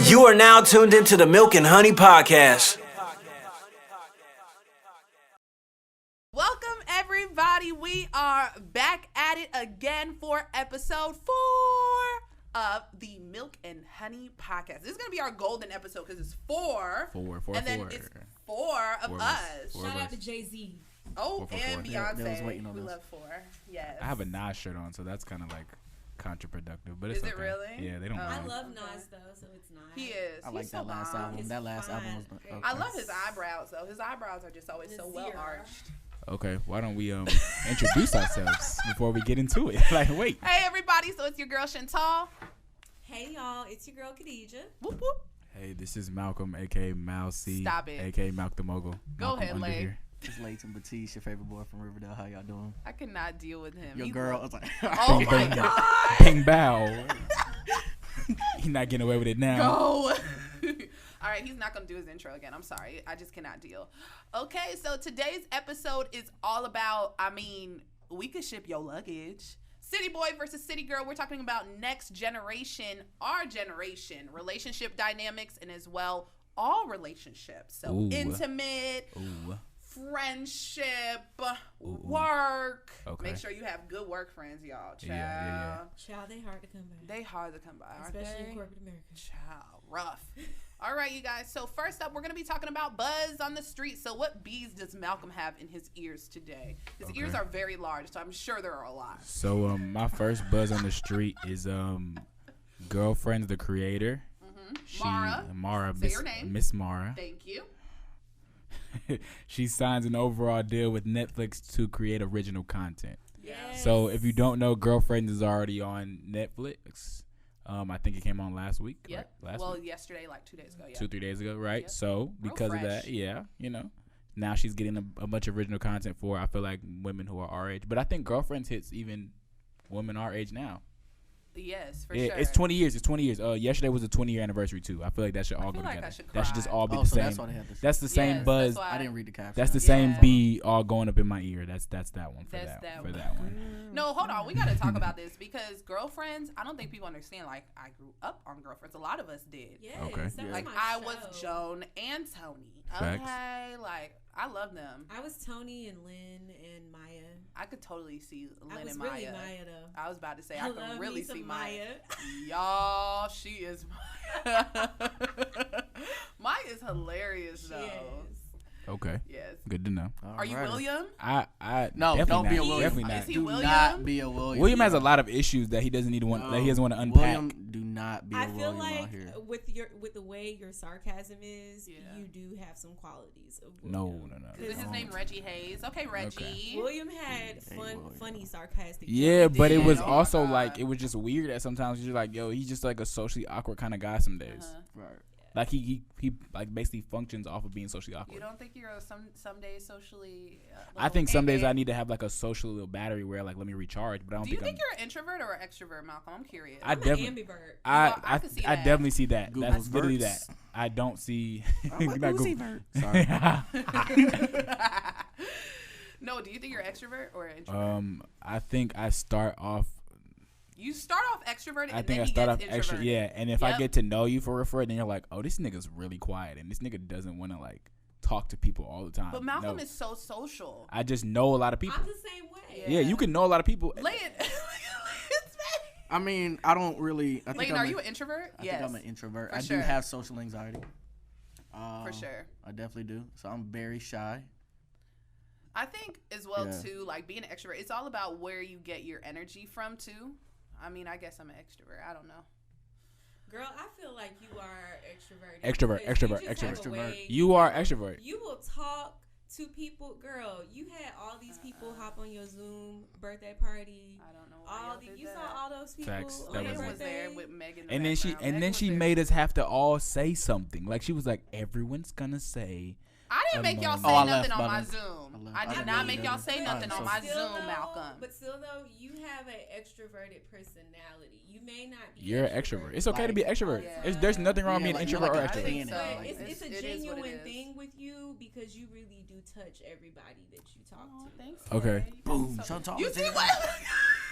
You are now tuned into the Mlk Honey Podcast. Welcome, everybody. We are back at it again for episode 4 of the Mlk Honey Podcast. This is going to be our golden episode because it's four. And then it's four of us. Shout out to Jay-Z. Oh, and Beyonce. We love 4. Yes. I have a Nas shirt on, so that's kind of like counterproductive. But is it's it okay. really? Yeah, they don't. I mind. love Nas though, so it's not. He is. I like that last album. It's that last fine. album was. Okay. I love his eyebrows, though. His eyebrows are just always so well arched. Okay, why don't we introduce ourselves before we get into it? Like, wait. Hey, everybody. So it's your girl, Chantal. Hey, y'all. It's your girl, Khadijah. Whoop, whoop. Hey, this is Malcolm, a.k.a. Mousy. Stop it. A.k.a. Malk the Mogul. Go ahead, Lay. It's Layton Batiste, your favorite boy from Riverdale. How y'all doing? I cannot deal with him. Your girl. I was like, Oh, my God. Bing bow. He's not getting away with it now. Go. All right, he's not going to do his intro again. I'm sorry. I just cannot deal. Okay, so today's episode is all about, we could ship your luggage. City boy versus city girl. We're talking about next generation, our generation, relationship dynamics, and as well, all relationships. So Ooh. intimate, Ooh. friendship, Ooh. work. Okay. Make sure you have good work friends, y'all. Child. Yeah. Child, they hard to come by. They hard to come by, aren't Especially they? in corporate America. Child, rough. All right, you guys. So first up, we're going to be talking about buzz on the street. So what bees does Malcolm have in his ears today? His ears are very large, so I'm sure there are a lot. So my first buzz on the street is Girlfriends the Creator. Mara. Say your name. Miss Mara. Thank you. She signs an overall deal with Netflix to create original content. Yes. So if you don't know, Girlfriends is already on Netflix. I think it came on last week. Yep. Right? Week? Yesterday, like 2 days ago. Yeah. 2-3 days ago, right? Yep. So because of that, now she's getting a bunch of original content for, I feel like, women who are our age. But I think Girlfriends hits even women our age now. Yes, for sure. It's 20 years. It's 20 years. Yesterday was a 20-year anniversary too. I feel like that should all go together. That should just all be the so same. that's why they had this. That's the same buzz. I didn't read the caption. That's the same bee all going up in my ear. That's that one for that one. No, hold on. We got to talk about this because Girlfriends, I don't think people understand. Like, I grew up on Girlfriends. A lot of us did. Yes, Okay. that was Like, my I show. was Joan and Tony. Facts. Okay? Like, I love them. I was Tony and Lynn and Maya. I could totally see Lynn I was and really Maya. Maya though. I was about to say, I I love could me really some see Maya. Y'all, she is Maya. Maya is hilarious, though. Yes. Okay. Yes. Good to know. Are you William? I No, definitely don't be a not. William. Definitely Is not. he Do William? not be a William. William has a lot of issues that he doesn't need to want. That he doesn't want to unpack. William, do not be a I William feel out like here. with the way your sarcasm is, Yeah. you do have some qualities of No. William. Is his name Reggie Hayes? Okay, Reggie. William had Hey, William. funny, sarcastic. Yeah, jokes. but it was Oh my also God. like it was just weird that sometimes you're like, yo, he's just like a socially awkward kind of guy some days. Uh-huh. Right. Like he like basically functions off of being socially You awkward. don't think you're some days socially? I think some days I need. need to have like a social little battery where like let me recharge. But I don't Do you think think you're an introvert or an extrovert, Malcolm? I'm curious. I I'm an definitely. ambivert. I could see I that. definitely see that. Google's That's literally verts. that. I don't see. I'm Not like, Google. Sorry. No, do you think you're an extrovert or an introvert? I think I start off. You start off extroverted. I and think then I he start off gets extra. introverted. Yeah, and if I Yep. get to know you for real, then you're like, oh, this nigga's really quiet, and this nigga doesn't want to like talk to people all the time. But Malcolm No. is so social. I just know a lot of people. I'm the same way. Yeah, you can know a lot of people. Lay it. I mean, I don't really. I think Layton, I'm are you an introvert? I Yes. think I'm an introvert. For I sure. do have social anxiety. For sure. I definitely do. So I'm very shy. I think as well Yeah. too, like being an extrovert, it's all about where you get your energy from too. I mean, I guess I'm an extrovert. I don't know. Girl, I feel like you are extroverted. Extrovert, because you extrovert, just have a extrovert. way- You are extrovert. You will talk to people. Girl, you had all these people hop on your Zoom birthday party. I don't know why You saw all those people Facts. on That your was Megan it. was there birthday. with Megan. And then she made us have to all say something. Like she was like, everyone's gonna say. I didn't make y'all say Oh, I nothing left on by my then. Zoom. I I did left. not make y'all say Alright, nothing on so my Still Zoom, though- Malcolm. But still, though, you have an extroverted personality. You may not be. You're an extrovert. It's okay to be an extrovert. Yeah. There's nothing wrong Yeah, being like, introvert you're or like a extrovert. fan. So, But it it's a is what it genuine is. thing with you because you really do touch everybody that you talk Oh, to. thanks. Okay. Lay. Boom. So- Chantal. You see what?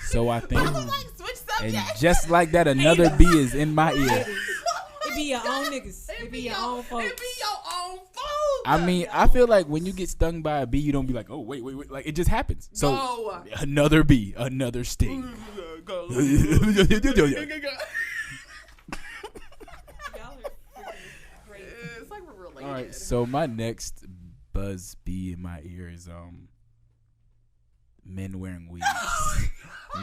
So I think, I was like, switch and subject. just like that, another bee is in my ear. It be your own niggas. It be your own folks. It be your own folks. I mean, I feel like when you get stung by a bee, you don't be like, oh, wait. Like, it just happens. So, Go. another bee, another sting. Go. Y'all are freaking great. It's like we're related. All right, so my next buzz bee in my ear is men wearing weaves.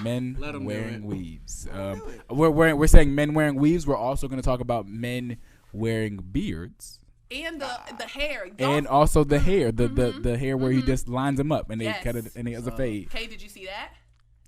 Men Let 'em do wearing it. weaves. We're saying men wearing weaves. We're also going to talk about men wearing beards. And the hair. And also the hair, the hair where he just lines them up and they Yes. cut it and he has a fade. Kay, did you see that?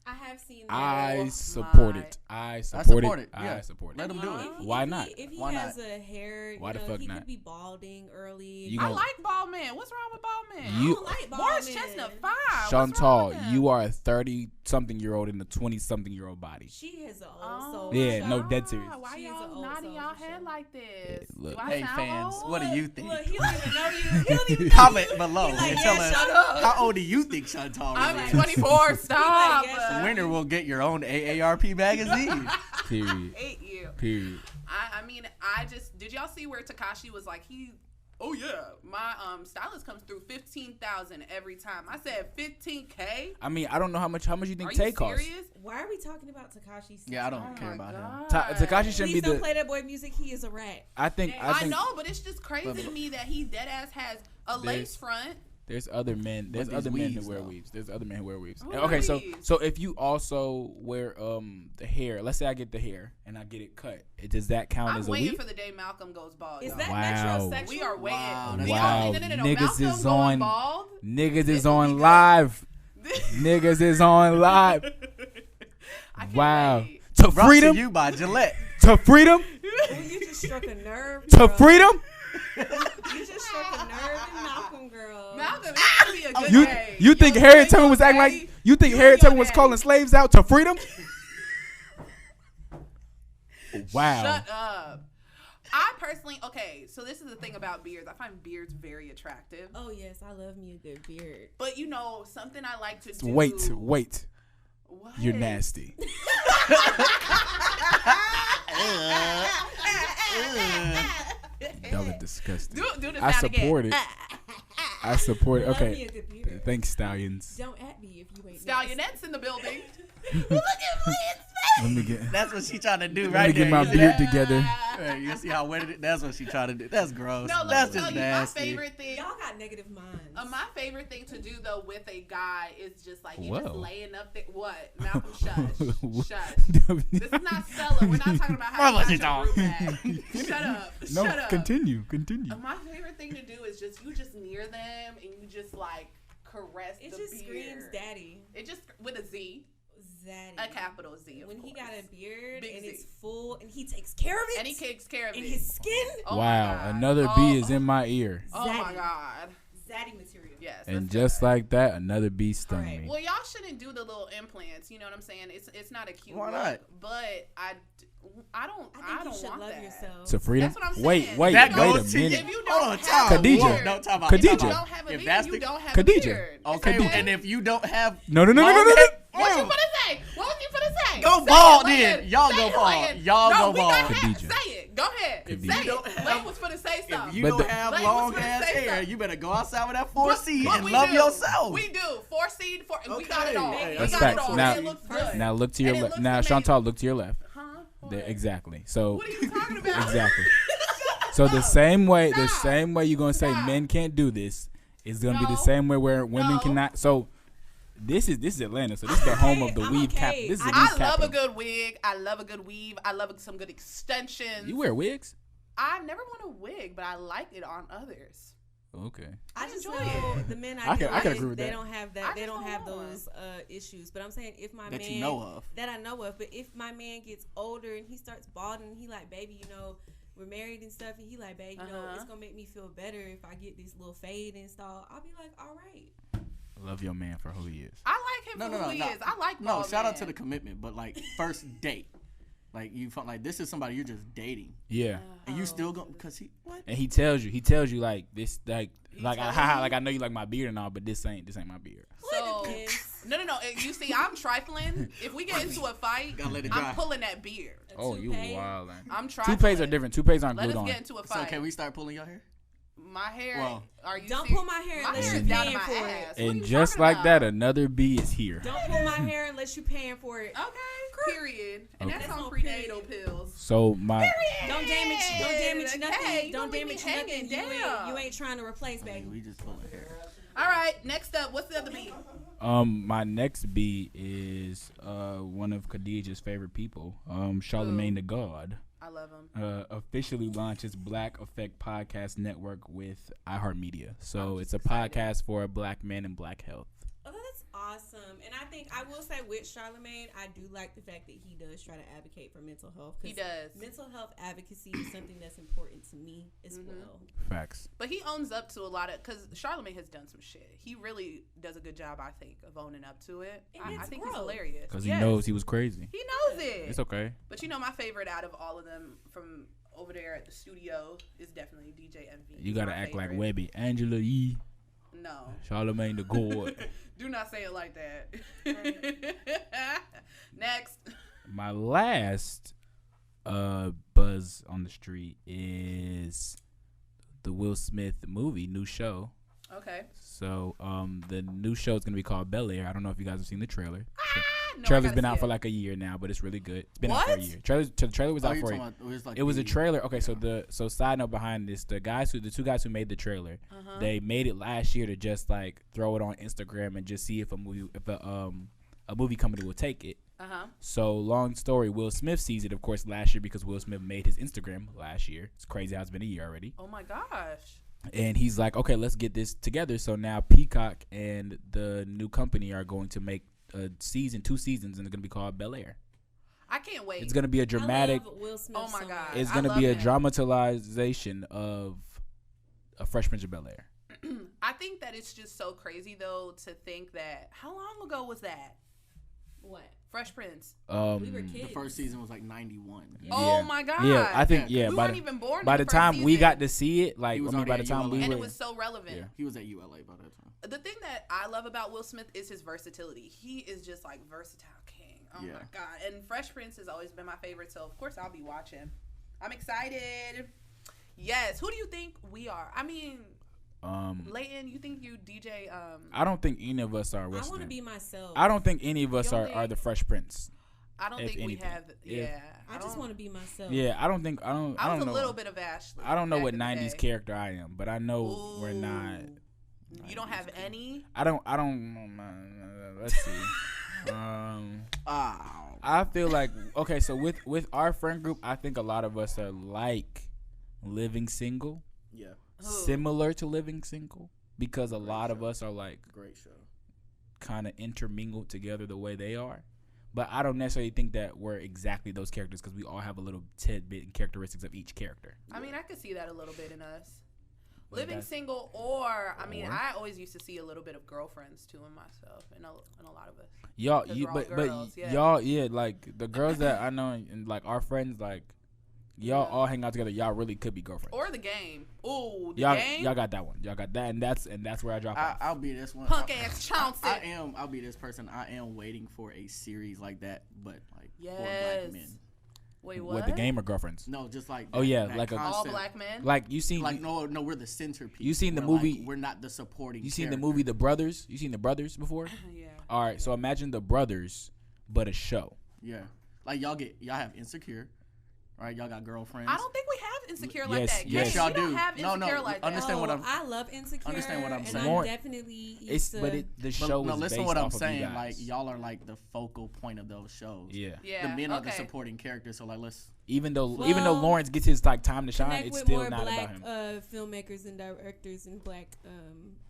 I have seen that. I my. support it. I support it. yeah. I support it. Let him do it. Why not? If he Why has not? a hair, Why the know, fuck he not? could be balding early. You I know- like bald men. What's wrong with bald men? I don't like bald Morris men. Chestnut, fine. What's wrong with Chantal, him? you are a 30-something-year-old in a 20-something-year-old body. She is an Oh, old soul. Yeah, no, God. dead serious. Why She is y'all an old nodding soul y'all for head sure. like this? look. Do I Hey sound fans, old? what do you think? Look, he don't even know you. He don't even know Comment you. below He like, and yeah, tell us shut up. how old do you think Chantal I'm is? 24. Stop. He like, yeah, The winner will get your own AARP magazine. Period. Hate you. Period. I mean, I just did y'all see where Tekashi was like oh yeah, my stylist comes through 15,000 every time. I said 15K. I mean, I don't know how much you think Are Tay you costs. serious? Why are we talking about Tekashi? Yeah, I don't Oh care my about him. God. Tekashi shouldn't be Please don't the. play that boy music. He is a rat. I think. I know, but it's just crazy But- to me that he dead ass has a lace front. There's other men. There's these other men who weaves, wear though. weaves. There's other men who wear weaves. Who Okay, wear weaves? so if you also wear the hair, let's say I get the hair and I get it cut, does that count I'm as a waiting weave? for the day Malcolm goes bald. Is y'all. that Wow. metrosexual? We are waiting. Wow, We that's Wow. are- no. Niggas Malcolm is going on- bald. Niggas This is will be on good. live. Niggas is on live. I can't Wow. wait. To Brought freedom. to you by Gillette. To freedom. Ooh, you just struck a nerve. To girl. freedom. You just struck a nerve in Malcolm, girl. Malcolm, it's gonna be a good You day. you think Yo, Harriet say Tubman your was acting daddy. like you think You Harriet your Tubman was daddy. calling slaves out to freedom? Wow. Shut up. I personally, so this is the thing about beards. I find beards very attractive. Oh yes, I love me a good beard. But you know, something I like to do. Wait. What? You're nasty. Y'all are disgusting. Do the I sound again. support it. I support it. Love me Okay. a good beard. Thanks, Stallions. Don't at me if you ain't. Stallionettes in the building. Let me get That's what she trying to do let right me there. get my You see beard that? together. Hey, you see how wet it is? That's what she trying to do. That's gross. No, let That's me just tell you, nasty. my favorite thing. Y'all got negative minds. My favorite thing to do though with a guy is just like you just Whoa. laying up there. What? Malcolm, shush. What? Shush. This is not Stella. We're not talking about how What you was got it your on? group back. Shut up. No, Shut up. continue. My favorite thing to do is just you just near them and you just like caress It the just beard. screams daddy. It just with a Z, Zaddy. a capital Z. Of When he course. got a beard Big and Z. it's full and he takes care of it. And he takes care of and it. his skin. Oh my Wow, God. another bee is in my ear. Oh my Zaddy. God. Zaddy material. Yes. And that's just good. like that, another bee stung Alright, me. Well, y'all shouldn't do the little implants. You know what I'm saying? It's not a cute Why look, not? But I don't I think you should want love that. yourself. To freedom? That's what I'm Wait, saying. wait, That wait goes a to minute. If you Hold don't on, have time. a Khadijah. beard, No, time out. Khadijah. if you Time out. don't have a If beard, that's you the don't have Khadijah. a beard. okay, It's and if you don't have No. What you long finna hair- say? What was you finna say? Go Say bald it, then. Lynn. Y'all Say go it, bald. Lynn. Y'all no, go we gotta bald. have- Khadijah. Say it. Go ahead. Khadijah. Say You don't it. have- Lane was finna say If something. you But don't the- have Lane long was finna ass say hair, something. you better go outside with that 4C What and we love do, yourself. We do. 4C, we got Okay. it all. Hey, We that's got facts. it all. Now- And it looks good. Now look to your And it left. looks Now, amazing. Chantal, look to your left. Huh? What? Exactly. So What are you talking about? exactly. So the same way Stop. you're gonna say Stop. men can't do this is gonna be the No. same way where women No. cannot. So this is Atlanta. So this is the home of the I'm weave cap. okay. This is the I weave love capital. a good wig. I love a good weave. I love some good extensions. You wear wigs? I've never worn a wig, but I like it on others. Okay. I just enjoy know it. the men I I can deal with, agree with they that. don't have I that. They just don't don't have know those issues. But I'm saying if my That man you know of. that I know of, but if my man gets older and he starts balding, he like, baby, you know, we're married and stuff, and he like, baby, you know, Uh-huh. it's gonna make me feel better if I get this little fade installed. I'll be like, all right. Love your man for who he is. I like him No, for no, who no, he no. is. I like No, bald shout out men. to the commitment, but like first date, like you felt like this is somebody you're just dating, Yeah. and you still go because he what? And he tells you like this, like He like tells haha, you? like I know you like my beard and all, but this ain't my beard. Well, So- it depends. No. You see, I'm trifling. If we get into a fight, Gotta let it dry. I'm pulling that beard. Oh, you Toupee. wild. I'm trifling. Toupees are different. Toupees aren't Let glued us on. get into a So fight. can we start pulling your hair? My hair. Well, are you Don't serious? pull my hair My unless hair you're is down to paying my for ass. it. What are And you just talking like about? that, another bee is here. Don't pull my hair unless you're paying for it. Okay. Period. And Okay. that's on That's no prenatal period. pills. So my Don't damage nothing. Okay, Don't leave me damage hanging nothing. down. You ain't trying to replace, baby. we just pulling hair. All right. Next up, what's the other beat? my next bee is one of Khadijah's favorite people, Charlemagne the God. I love him. Officially launches Black Effect Podcast Network with iHeartMedia. So it's a podcast for black men and black health. Oh, that's awesome. And I think I will say with Charlemagne, I do like the fact that he does try to advocate for mental health. 'Cause He does. Mental health advocacy is something that's important to me as well. Facts. But he owns up to a lot of, because Charlemagne has done some shit. He really does a good job, I think, of owning up to it. And I it's think he's growth. hilarious. Because Yes. he knows he was crazy. He knows it. It's okay. But my favorite out of all of them from over there at the studio is definitely DJ Envy. You He's got to my act like favorite. Webby. Angela Yee. No. Charlemagne the God. Do not say it like that. Next. My last buzz on the street is the Will Smith movie, new show. Okay. So the new show is going to be called Bel Air. I don't know if you guys have seen the trailer. No, Trailer's I been gotta out see for it. like a year now, but it's really good. It's been out for a What? year. The trailer was out you're for talking a about- it was like It was a the- trailer. Okay, so side note behind this, the two guys who made the trailer, they made it last year to just like throw it on Instagram and just see if a movie company will take it. So long story, Will Smith sees it, of course, last year because Will Smith made his Instagram last year. It's crazy how it's been a year already. Oh my gosh. And he's like, okay, let's get this together. So now Peacock and the new company are going to make a season, 2 seasons, and it's going to be called Bel Air. I can't wait. It's going to be a dramatic. I love Will Smith Oh my so God. much. It's I going to love be a him. dramatization of a Fresh Prince of Bel Air. I think that it's just so crazy though to think that how long ago was that? What? Fresh Prince. We were The kids. first season was like 91. Oh my God. Yeah, I think Yeah, we by weren't the, even born. by in the first time we season. got to see it, like He was by the already at time we ULA. and were, it was so relevant. Yeah. He was at ULA by that time. The thing that I love about Will Smith is his versatility. He is just like versatile king. Oh Yeah. my God. And Fresh Prince has always been my favorite, so of course I'll be watching. I'm excited. Yes. Who do you think we are? I mean, Leighton, you think you DJ? I don't think any of us are I want to Western. be myself. I don't think any of us You don't are think- the Fresh Prince. I don't if think we anything. have. If- Yeah. I just want to be myself. Yeah, I don't think I don't I was know. a little bit of Ashley. I don't know back what in the 90s day. character I am, but I know we're not. Ooh. You don't have any? I don't let's see. I feel like okay, so with our friend group, I think a lot of us are like living single, Yeah. Who? similar to living single, because a lot of us are like Great show. kind of intermingled together the way they are. But I don't necessarily think that we're exactly those characters because we all have a little tidbit and characteristics of each character. I mean, I could see that a little bit in us. But Living that's- single, or I mean, Or? I always used to see a little bit of girlfriends too in myself, and a lot of us. Y'all, 'Cause you, we're all but girls, yeah. y'all, yeah, like the girls that I know and like our friends, like y'all all hang out together. Y'all really could be girlfriends. Or the game. Ooh, the y'all, game. y'all got that one. Y'all got that, and that's where I drop off. I'll be this one. Punk ass Chauncey. I'll be this person. I am waiting for a series like that, but like for Yes. black men. Wait, what? With the game or girlfriends? No, just like Oh, yeah, that like a- All concept. black men. Like you seen, Like no, we're the centerpiece. You seen the We're, movie- Like, we're not the supporting. you seen the character. movie The Brothers? You seen The Brothers before? Yeah. All right, so imagine The Brothers, but a show. Yeah, like y'all have Insecure, right? Y'all got girlfriends. I don't think we have insecure like Yes, that. yes. Yes, Y'all we don't do. have No, insecure no, like understand that. what I'm- I love Insecure. Understand what I'm and saying. I More- definitely used It's to. but the But show no, is listen based what I'm off of saying. you Like guys. y'all are like the focal point of those shows. Yeah. Yeah. The men are the okay. supporting characters. So like, let's. Even though Well, Lawrence gets his like time to shine, Connect it's with still more not black about him. filmmakers and directors and black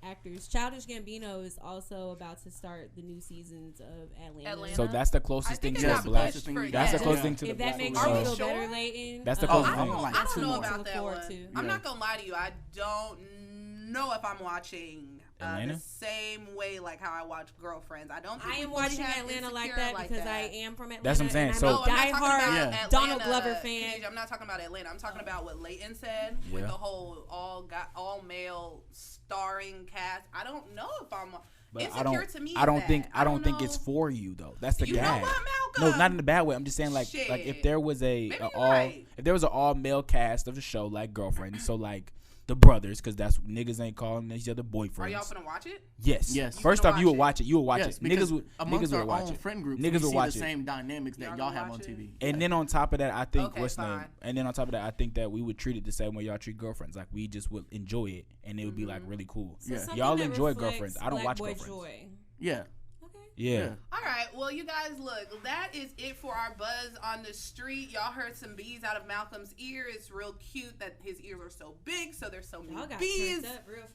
actors. Childish Gambino is also about to start the new seasons of Atlanta. So that's the I closest thing think to it the got black. pushed for- That's the yeah. closest thing to the If black. that makes Are you we feel sure? better, Leighton. That's the Oh, closest I thing. don't like I don't two know more. about look that forward one. to. I'm Yeah. not gonna lie to you. I don't know if I'm watching Atlanta? the same way like how I watch Girlfriends. I don't. Think I am we fully watching have Atlanta like Insecure that because I that. am from Atlanta. That's what I'm saying. And So- I'm No, a I'm not talking diehard about Yeah. Atlanta, Donald Glover fan. Khadijah, I'm not talking about Atlanta. I'm talking about what Leighton said with Yeah. the whole all male starring cast. I don't know if I'm. But Insecure to me I don't is think that. I don't think know. it's for you though. That's the You know gag. what, No, Malcolm? not in a bad way. I'm just saying like Shit. if there was Maybe you're all right. if there was an all male cast of the show like Girlfriends, so like the brothers, because that's niggas ain't calling each other boyfriends. Are y'all finna watch it? Yes. Yes. You First finna off, you would watch watch it. You would watch Yes, it. because Niggas amongst our would watch own it. friend group, Niggas we would see watch the it. same dynamics that Y'all y'all gonna have on watch it? TV. And then on top of that, I think Okay, what's the name? fine. And then on top of that, I think that we would treat it the same way y'all treat Girlfriends. Like we just would enjoy it, and it would be like really cool. So Yeah. something Y'all that enjoy reflects Girlfriends. I don't black watch boy Girlfriends. Joy. Yeah. Okay. Yeah. All right. Well, you guys, look, that is it for our buzz on the street. Y'all heard some bees out of Malcolm's ear. It's real cute that his ears are so big, so there's so many Y'all got bees. turned up real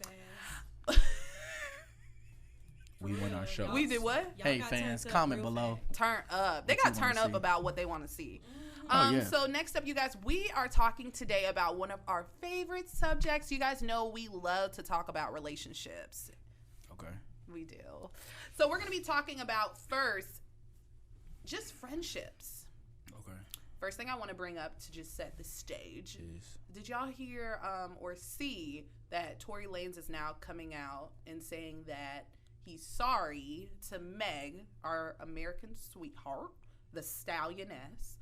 fast. We won our show. We did what? Y'all Hey got fans, turned up comment real below. fast. Turn up. They What got you wanna turn up see. about what they want to see. Oh, yeah. So next up, you guys, we are talking today about one of our favorite subjects. You guys know we love to talk about relationships. Okay. We do. So we're going to be talking about first, just friendships. Okay. First thing I want to bring up to just set the stage. Is Did y'all hear or see that Tory Lanez is now coming out and saying that he's sorry to Meg, our American sweetheart, the stallioness.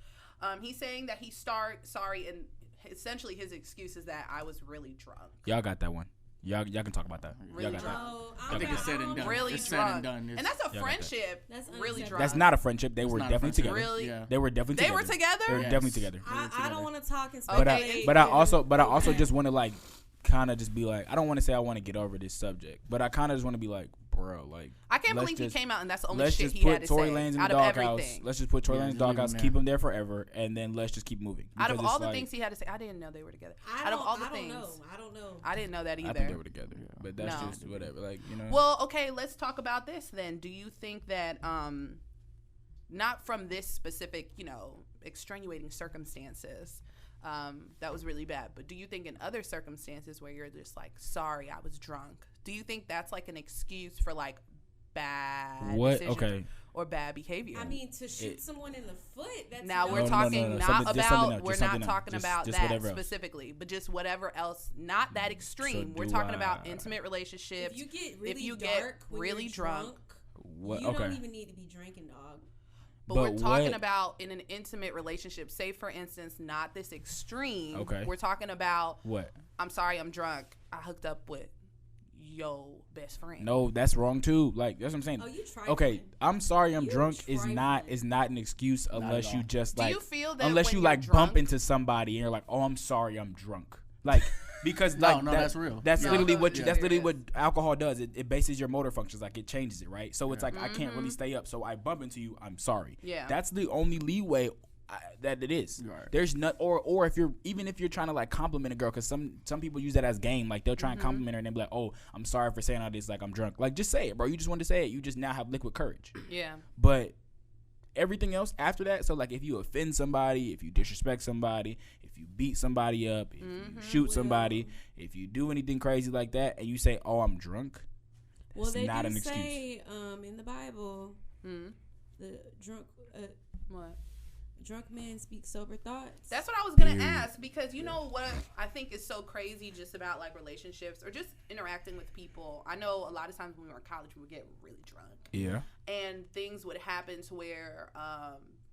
He's saying that he's sorry, and essentially his excuse is that I was really drunk. y'all got that one? Y'all can talk about that. Really Y'all got that. Oh, I think it's said and done. Really It's drunk. said and done. And that's a got that. friendship. That's really unacceptable. drunk. That's not a friendship. They were not a definitely friendship. together. Really? Yeah. They were definitely They together. were together? They were Yes. definitely together. I don't want to talk and Okay. speculate. But I also just want to like kind of just be like, I don't want to say I want to get over this subject, but I kind of just want to be like, bro, like I can't let's believe just- he came out and that's the only let's shit just he had put to Tory say Lanez in the out of doghouse. everything. Let's just put Tory Yeah, Lanez in just the leave him doghouse, there. keep him there forever, and then let's just keep moving. Out of Because all it's the like- things he had to say, I didn't know they were together. I Out don't, of all the I don't things, know. I don't know. I didn't know that either. I think they were together, but that's No. just whatever. Like Well, okay, let's talk about this then. Do you think that, not from this specific, extenuating circumstances, that was really bad, but do you think in other circumstances where you're just like, sorry, I was drunk, do you think that's like an excuse for like bad what? decisions Okay. or bad behavior? I mean, to shoot someone in the foot. That's Now no- we're No, talking no. not Something- just something about else, we're just not something else. talking Just- about just that whatever else. specifically, but just whatever else, not that extreme. We're do talking I- about intimate relationships. If you get really if you get dark, when really you're drunk, What? you Okay. don't even need to be drinking, dog. but we're But talking what- about in an intimate relationship. Say for instance, not this extreme. Okay. We're talking about What? I'm sorry, I'm drunk. I hooked up with your best friend. No, that's wrong too. Like that's what I'm saying. Oh, you trifling. Okay, I'm sorry, I'm You drunk is trifling. not an excuse unless at you all. just Do like you feel that unless when you you're like drunk, bump into somebody and you're like, oh, I'm sorry, I'm drunk. Like because No, like no, that's real. That's No, literally but- what yeah. that's literally what alcohol does. It bases your motor functions, like it changes it, right? So it's like I can't Mm-hmm. really stay up, so I bump into you. I'm sorry. Yeah. that's the only leeway that it is. Right. There's not or if you're trying to like compliment a girl, because some people use that as game. Like they'll try Mm-hmm. and compliment her and they'll be like, oh, I'm sorry for saying all this. Like I'm drunk. Like just say it, bro. You just want to say it. You just now have liquid courage. Yeah. But everything else after that, so like if you offend somebody, if you disrespect somebody, if you beat somebody up, if you shoot somebody, if you do anything crazy like that, and you say, "Oh, I'm drunk," Well, it's they not do an excuse. say in the Bible, the What? drunk man speaks sober thoughts. That's what I was gonna Period. ask, because you know what I think is so crazy just about like relationships or just interacting with people. I know a lot of times when we were in college we would get really drunk Yeah. and things would happen to where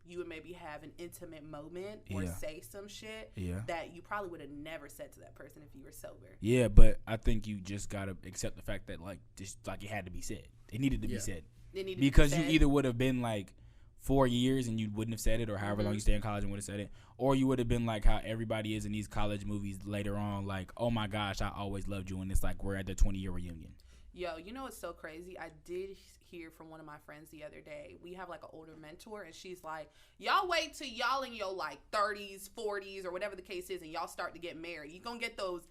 you would maybe have an intimate moment or Yeah. say some shit Yeah. that you probably would have never said to that person if you were sober. Yeah, but I think you just gotta accept the fact that like just like it had to be said. It needed to be said It needed to because be you said. either would have been like 4 years and you wouldn't have said it, or however long you stay in college and would have said it, or you would have been like how everybody is in these college movies later on, like, oh my gosh, I always loved you, and it's like we're at the 20-year reunion. Yo, you know what's so crazy? I did hear from one of my friends the other day. We have like an older mentor, and she's like, y'all wait till y'all in your like 30s, 40s, or whatever the case is, and y'all start to get married. You're going to get those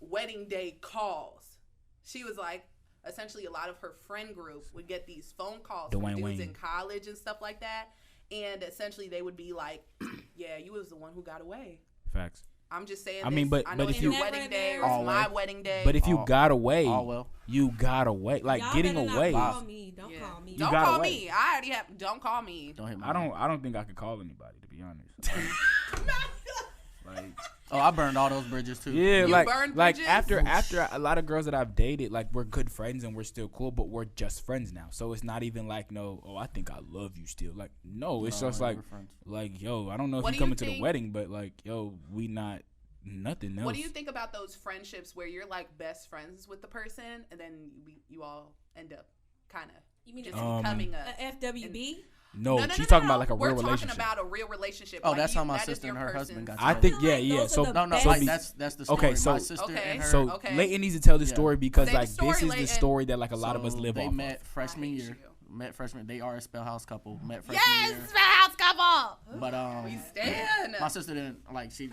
wedding day calls. She was like, essentially a lot of her friend group would get these phone calls from Dwayne dudes Wayne. in college and stuff like that. And essentially they would be like, yeah, you was the one who got away. Facts. I'm just saying I mean, this. but- I know but it's if your you- wedding day or All it's my well. wedding day. But if you All- got away, all well. you got away. Like Y'all getting better not away. Call me. Don't Yeah. call me. Don't got call away. me. I already have. Don't call me. Don't hit my I don't think I could call anybody, to be honest. Like Oh, I burned all those bridges too. Yeah, You like burned like bridges? after a lot of girls that I've dated, like we're good friends and we're still cool, but we're just friends now. So it's not even like I think I love you still. Like no, it's just like we're friends. yo, I don't know if What you do you coming to the think- wedding, but like yo, we not nothing else. What do you think about those friendships where you're like best friends with the person and then you all end up kind of You mean just a becoming FWB? No, she's talking about like a We're real talking relationship. about a real relationship. Oh, Like that's how my that is sister your and her person's- husband got I together. think feel like yeah. those So are the No, best. like be- that's the story. Okay, so- my sister Okay. and her. So Okay. Leighton needs to tell the Yeah. story because Say the like story, this is the Leighton. story that like a lot of us live they off met of. freshman I hate year. you. Met freshman. They are a spellhouse couple. Met freshman Yes, year. house couple. But We stand. my sister didn't like. She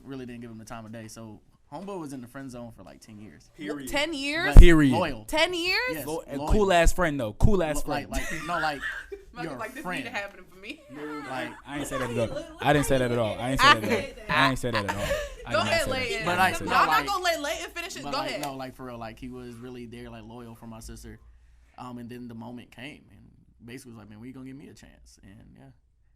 really didn't give him the time of day. So homeboy was in the friend zone for like 10 years. 10 years. But Period. Loyal. 10 years. Yes, A loyal. cool ass friend though. Cool ass friend. Like Mother, your like this friend. need to happen for me. Like I ain't say that at all. I didn't say that at all. I ain't say that at all. I ain't say that at all. I Go did not ahead, say that. Leighton. But No, like- I'm no, not like- gonna let Leighton finish it. But Go like, ahead. no, like for real, like he was really there, like loyal for my sister. And then the moment came, and basically was like, man, when you gonna give me a chance? And yeah,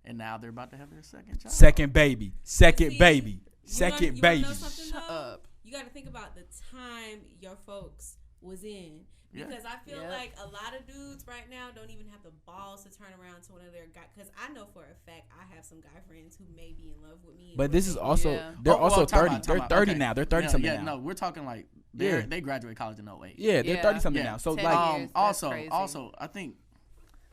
and now they're about to have their second child. Second baby. Second See, baby. You Second wanna baby. know something, Shut though? up. You got to think about the time your folks was in. Yeah. Because I feel Yep. like a lot of dudes right now don't even have the balls to turn around to one of their guys. Because I know for a fact I have some guy friends who may be in love with me. But this is also Yeah. they're Oh, also well, time 30. out, They're time out. 30 Okay. now. They're 30 Yeah, something yeah, now. no, we're talking like Yeah. they graduated college in 08. Yeah, they're Yeah. 30 something Yeah. now. So 10 like years. That's also, crazy. I think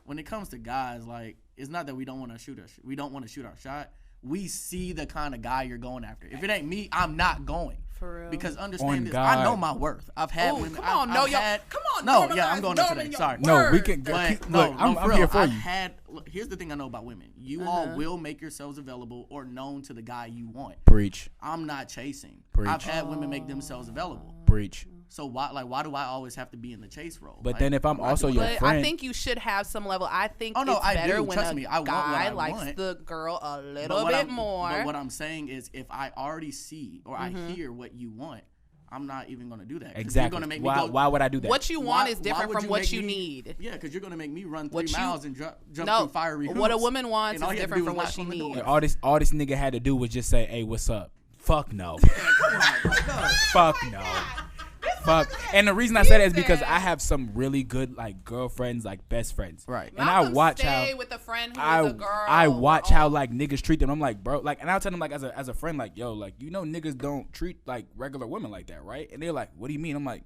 when it comes to guys, like it's not that we don't want to shoot our shot. We see the kind of guy you're going after. If it ain't me, I'm not going. For real. Because On understand this, God. I know my worth. I've had Ooh, women. come on, know I've your- had, come on, No, normalize yeah, I'm going into knowing that. your Sorry. no, we word. can But keep, no, look, I'm for real, here for I've you. look, here's the thing I know about women. You all will make yourselves available or known to the guy you want. Preach. I'm not chasing. Preach. I've had women make themselves available. Preach. So why do I always have to be in the chase role? But Like, then if I'm not also doing your that. But friend. I think you should have some level. I think Oh, no, it's I better do. when Trust a me, I want what guy I likes want. the girl a But little what bit I'm- more. But what I'm saying is, if I already see or Mm-hmm. I hear what you want, I'm not even going to do that. 'Cause Exactly. You're gonna make me why, go, why would I do that? What you why- want is why different would from what make you me- need. Yeah, because you're going to make me run 3 What you- miles and jump No, through fiery hoops. what a woman wants And all is you have to different do from what knock she on the door. needs. all this nigga had to do was just say, "Hey, what's up?" Fuck no. Fuck no. Fuck. And the reason I say that is because I have some really good like girlfriends, like best friends. Right. And Malcolm I watch stay how with a friend who I is a girl. I watch or how all- like niggas treat them. I'm like, bro, like, and I'll tell them like as a friend, like, yo, like, you know, niggas don't treat like regular women like that, right? And they're like, what do you mean? I'm like,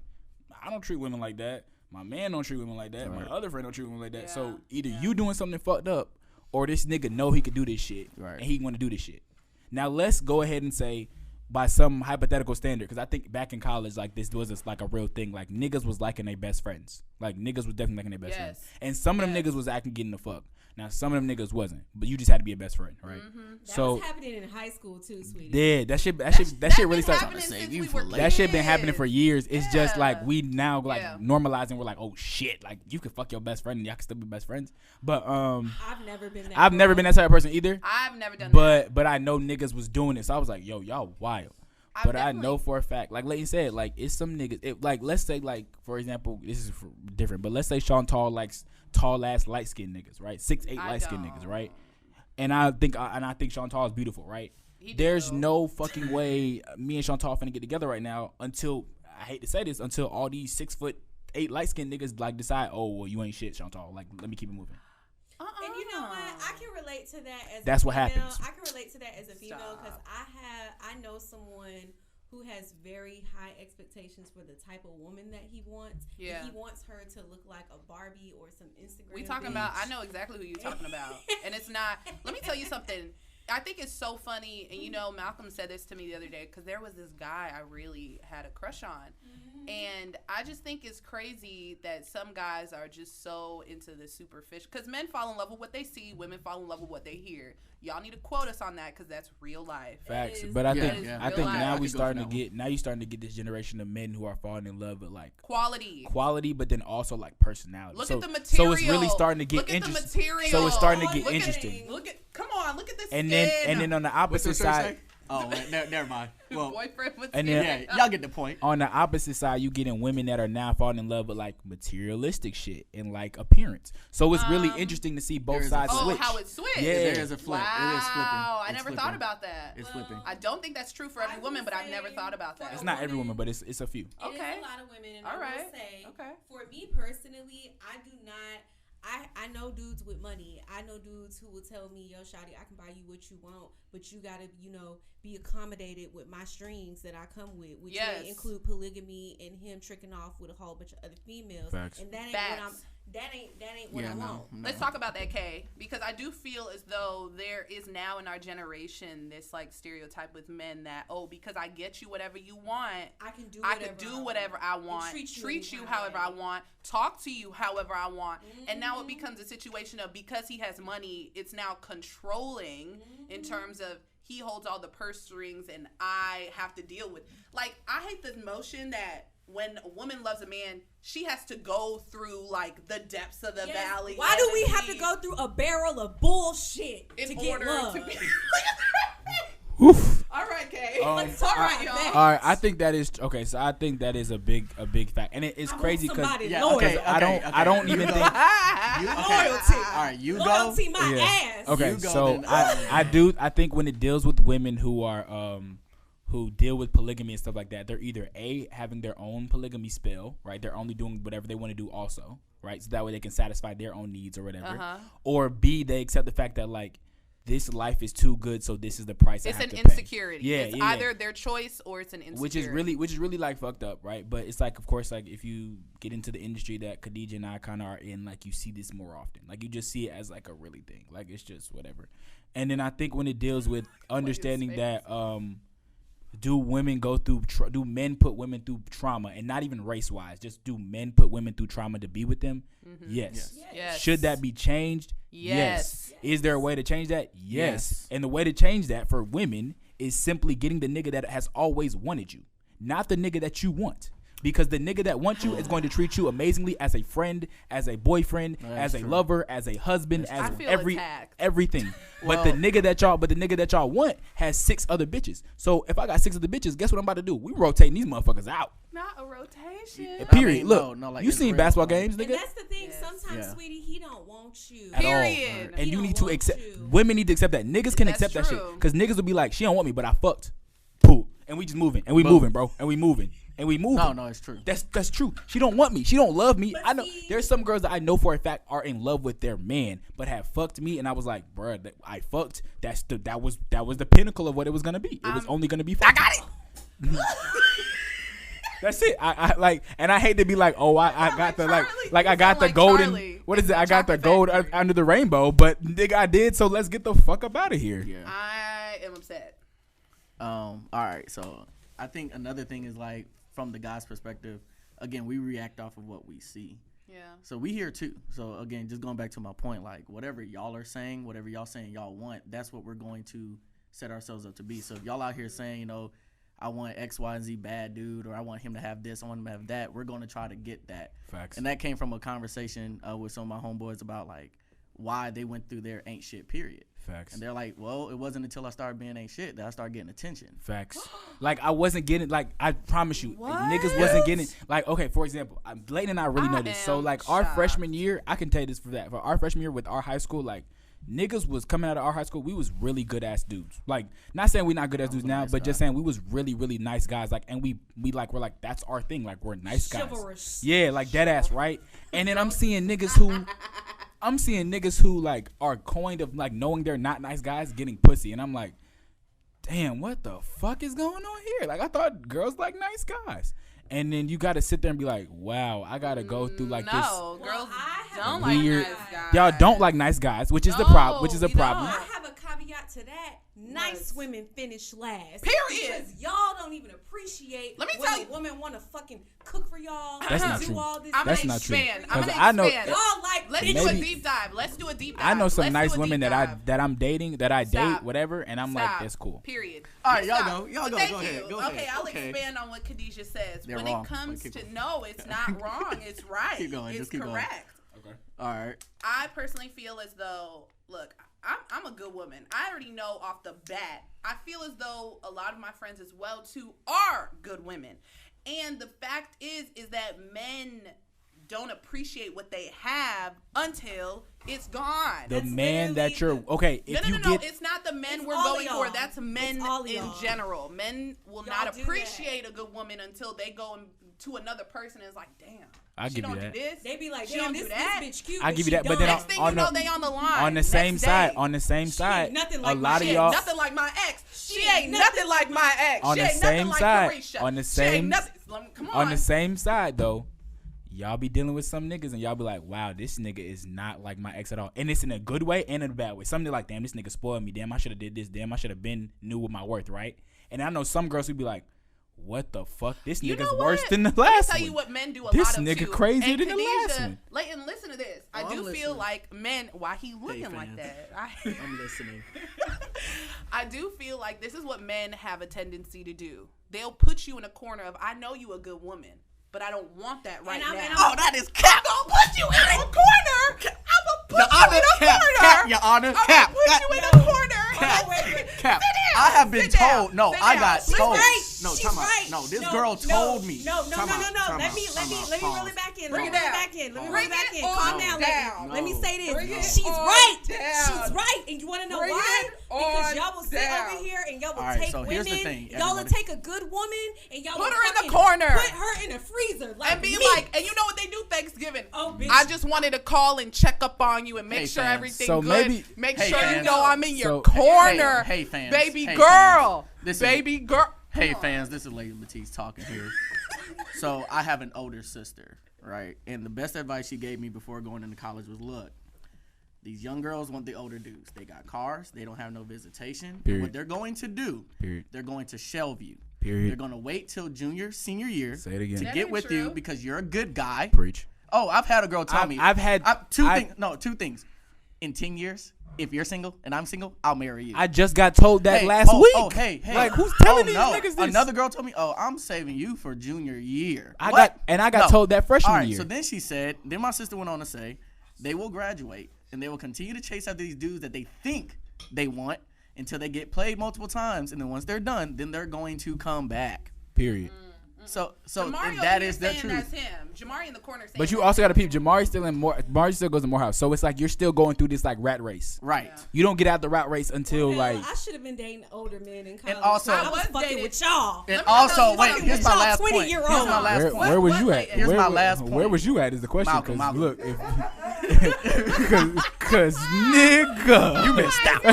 I don't treat women like that. My man don't treat women like that. My other friend don't treat women like that. So either you doing something fucked up, or this nigga know he could do this shit, Right. and he want to do this shit. Now let's go ahead and say, by some hypothetical standard, because I think back in college, like this was just like a real thing. Like niggas was liking their best friends. Like niggas was definitely liking their best friends. And some of them niggas was acting getting the fuck. Now some of them niggas wasn't, but you just had to be a best friend, right? That So was happening in high school too, sweetie. yeah, that shit really been started. happening save since you we for were later. That shit been happening kids. for years. It's just Yeah. like we now like Yeah. normalizing. We're like, oh shit, like you can fuck your best friend and y'all can still be best friends. But I've never been that. I've never been that type of person either. I've never done that. But I know niggas was doing it, so I was like, yo, y'all wild. I've But I definitely- know for a fact, like Leighton said, like it's some niggas. Like let's say, like for example, this is different, but let's say Sean Tall likes tall ass light skinned niggas, right? 6'8" I light skinned don't. niggas, right? And I think Sean Tall is beautiful, right? He There's do. no fucking way me and Sean Tall finna get together right now until I hate to say this, until all these 6'8" light skinned niggas like decide, oh well, you ain't shit, Sean Tall. Like let me keep it moving. And you know what? I can relate to that as That's a what female. happens. I can relate to that as a female because I know someone who has very high expectations for the type of woman that he wants. Yeah. And he wants her to look like a Barbie or some Instagram. We talking bitch. about. I know exactly who you're talking about, and it's not. Let me tell you something. I think it's so funny, and you know, Malcolm said this to me the other day because there was this guy I really had a crush on, and I just think it's crazy that some guys are just so into the superficial. Because men fall in love with what they see, women fall in love with what they hear. Y'all need to quote us on that because that's real life. Facts, is- but I Yeah, think yeah. I think Real now life. we I could go starting for to that get you starting to get this generation of men who are falling in love with like Quality. but then also like personality. Look so, at the material. So it's really starting to get Look at the interesting. material. So it's starting to get Look at- interesting. Look at. Come on. Look at this. And then on the opposite What's your shirt side, Oh, wait, never mind. Well, boyfriend with and spirit. then- yeah, y'all get the point. On the opposite side, you getting women that are now falling in love with like materialistic shit and like appearance. So it's really interesting to see both there is a sides flip. Oh, switch. how it switched. Yeah. There is a flip. Wow, It is flipping. I It's never flipping. thought about that. It's flipping. I don't think that's true for every I will woman, but I've say never thought about that. It's not every woman, but it's a few. It Okay. is a lot of women, and All I right. will say, Okay. for me personally, I do not. I know dudes with money. I know dudes who will tell me, "Yo, shawty, I can buy you what you want, but you gotta, be accommodated with my strings that I come with, which Yes. may include polygamy and him tricking off with a whole bunch of other females." Facts. And that ain't Facts. what I'm. That ain't what I No, want. no. Let's talk about that, Kay, because I do feel as though there is now in our generation this like stereotype with men that, oh, because I get you whatever you want, I can do. I could do whatever I want, treat you however I want, talk to you however I want. And now it becomes a situation of, because he has money, it's now controlling in terms of he holds all the purse strings and I have to deal with. Like, I hate this notion that when a woman loves a man, she has to go through like the depths of the valley. Why do we have to go through a barrel of bullshit in to order get love? to be? Oof. All right, Kay. Let's talk All right, about y'all. that. All right, I think that is okay. So I think that is a big fact, and it's I want crazy because somebody Yeah, loyal. okay, I don't even think. Loyalty. All right, you go. Loyalty, my Yeah. ass. Okay, You go so then. I think when it deals with women who are who deal with polygamy and stuff like that, they're either A, having their own polygamy spell, right? They're only doing whatever they want to do also, right? So that way they can satisfy their own needs or whatever. Or B, they accept the fact that like this life is too good, so this is the price It's I have an to pay. insecurity. Yeah, It's yeah, either their choice or it's an insecurity. which is really like fucked up, right? But it's like, of course, like if you get into the industry that Khadijah and I kind of are in, like you see this more often. Like you just see it as like a really thing. Like it's just whatever. And then I think when it deals with understanding that, do men put women through trauma, and not even race wise, just do men put women through trauma to be with them? Yes. Yes. Should that be changed? Yes. Is there a way to change that? Yes. Yes. And the way to change that for women is simply getting the nigga that has always wanted you, not the nigga that you want. Because the nigga that wants you is going to treat you amazingly as a friend, as a boyfriend, as a true. lover, as a husband, as I feel attacked. everything. But the nigga that y'all want has 6 other bitches. So if I got 6 other bitches, guess what I'm about to do? We rotating these motherfuckers out. Not a rotation. Period. mean, Look, no, like, you it's seen real, basketball like- games, And nigga? that's the thing. Yes. Sometimes, Yeah. sweetie, he don't want you. At all. Period. And He you don't need to want accept. you. Women need to accept that. Niggas can That's accept that shit. true. Because niggas will be like, she don't want me, but I fucked. Pooh. And we just moving. And we moving, bro. And we moving. And we moving. No, it's true. That's true. She don't want me. She don't love me. But I know see- there's some girls that I know for a fact are in love with their man, but have fucked me, and I was like, bruh, I fucked. That was the pinnacle of what it was gonna be. It was only gonna be. Fucking. I got it. That's it. I like, and I hate to be like, oh, I got the Charlie. like I You got sound the like golden. Charlie. What is it? I got the Chocolate gold factory. under the rainbow, but nigga, I did. So let's get the fuck up out of here. Yeah. I am upset. All right. So I think another thing is like from the guy's perspective. Again, we react off of what we see. Yeah. So we here too. So again, just going back to my point, like whatever y'all are saying, whatever y'all saying y'all want, that's what we're going to set ourselves up to be. So if y'all out here saying, you know, I want X, Y, and Z bad dude, or I want him to have this, I want him to have that, we're going to try to get that. Facts. And that came from a conversation with some of my homeboys about like why they went through their ain't shit period. Facts. And they're like, well, it wasn't until I started being ain't shit that I started getting attention. Facts. Like I wasn't getting, like I promise you, niggas wasn't getting, like, okay, for example, Blaine and I really know this. So am like our shocked. freshman year, I can tell you this for that. For our freshman year with our high school, like niggas was coming out of our high school, we was really good ass dudes. Like not saying we not good ass dudes now, nice but just guy. saying we was really, really nice guys. Like, and we're like, that's our thing. Like we're nice guys. Chivalrous. Yeah, like dead ass, right? And then I'm seeing niggas who like are coined of like knowing they're not nice guys getting pussy, and I'm like, damn, what the fuck is going on here? Like I thought girls like nice guys, and then you got to sit there and be like, wow, I gotta go through like this. No, girls I have don't a like weird- nice guys. Y'all don't like nice guys, which is the problem. Which is the No, we problem. don't. I have a caveat to that. Nice Yes. women finish last. Period. Because y'all don't even appreciate Let me when tell a you- woman want to fucking cook for y'all. That's not do true. all this. I'm That's gonna not true. expand. I'm 'Cause gonna I know- expand. Y'all like Let's bitches. do a Maybe- deep dive. Let's do a deep dive. I know some Let's nice do a women deep that dive. I'm dating, that I Stop. date, whatever, and I'm like, Stop. that's cool. Period. All right, y'all Stop. go. Y'all But go. thank Go you. ahead. Go Okay, ahead. I'll Okay. expand on what Khadijah says. They're when wrong. it comes Keep to going. no, it's not wrong. It's right. Keep going. It's Just keep going. correct. All right. I personally feel as though, look, I'm a good woman. I already know off the bat. I feel as though a lot of my friends as well too are good women. And the fact is that men don't appreciate what they have until it's gone. The man that you're okay. If No. It's not the men we're going for. That's men in y'all. general. Men will Y'all not do appreciate a good woman until they go to another person and it's like, damn. I'll she give you don't that. do this. They be like, she damn, don't this do that. bitch cute. I give you that, but then Next thing you know, they on the line. On the same Next side, day. on the same side, nothing like a lot my of ex. y'all Nothing like my ex. She ain't nothing like my ex. on She the ain't nothing same like side. Carisha. On the She ain't same nothing. Come on. on the same side though. Y'all be dealing with some niggas and y'all be like, wow, this nigga is not like my ex at all. And it's in a good way and in a bad way. Something like, damn, this nigga spoiled me. Damn, I should have did this. Damn, I should have been knew what my worth, right? And I know some girls who be like, what the fuck? This You nigga's know what? worse than the Let me last tell one. you what men do a This lot of nigga too. crazier And than the last one. Leighton, listen to this. I Oh, do I'm feel listening. like men. Why he looking like fam. that? I'm listening. I do feel like this is what men have a tendency to do. They'll put you in a corner of, I know you a good woman, but I don't want that right I'm- now. and I'm- That is cap. I'm gonna put you in a corner. I'm gonna put Your you Honor, in a cap, corner. cap, Your Honor, I'm cap. gonna put Cap. you in a corner. Cap. wait. Cap. Sit down. I have been Sit down. told. No, Sit I down. got She's told. Right. No, She's time out. right. No, this girl told me. No. Time out, time Let out, me time out. reel Pause. it back in. Bring Let me it reel it down. back in. Let me Bring reel it back it in. on Calm down. down. Let me say Bring it this. She's on right. down. She's right. And you want to know Bring why? it Because on y'all will sit down. over here and y'all will All right, take so women. here's the thing, Y'all will everybody. take a good woman and y'all Put will her in the fucking corner. Put her in a freezer. Like And be me. like, and you know what they do Thanksgiving? Oh, bitch. I just wanted to call and check up on you and make Hey, sure fans. everything So good. maybe- make Hey, sure you fans. know I'm in your So- corner. Hey, fans. Baby Hey, girl. fans. This is- Baby girl. Hey fans, this is Lady Matisse talking here. So I have an older sister, right? And the best advice she gave me before going into college was, look, these young girls want the older dudes. They got cars. They don't have no visitation. Period. What they're going to do, Period. they're going to shelve you. Period. They're going to wait till senior year Say it again. to That get ain't with true. you because you're a good guy. Preach. Oh, I've had a girl tell me. I've had- two I- things. No, two things. In 10 years, if you're single and I'm single, I'll marry you. I just got told that Hey, last week. Oh, hey. Like, who's telling these no. niggas this? Another girl told me, oh, I'm saving you for junior year. I What? got told that freshman All right, year. so then she said, then my sister went on to say, they will graduate and they will continue to chase after these dudes that they think they want until they get played multiple times. And then once they're done, then they're going to come back. Period. So Mario, that you're is the saying truth. that's him. Jamari in the corner saying But you that's also got to him. peep. Jamari still goes to Morehouse. So it's like you're still going through this like rat race. Right. Yeah. You don't get out the rat race until Hell, like I should have been dating older men in college. also- I I was was fucking dating- with y'all. And Let me tell also, you wait, something. here's my Y'all last point. 20-year-old. Here's my last point. where was you What, at? Leighton? Here's Where my was- last Where point. was you at? Is the question? Malcolm, Because Malcolm. look, because nigga, You missed out.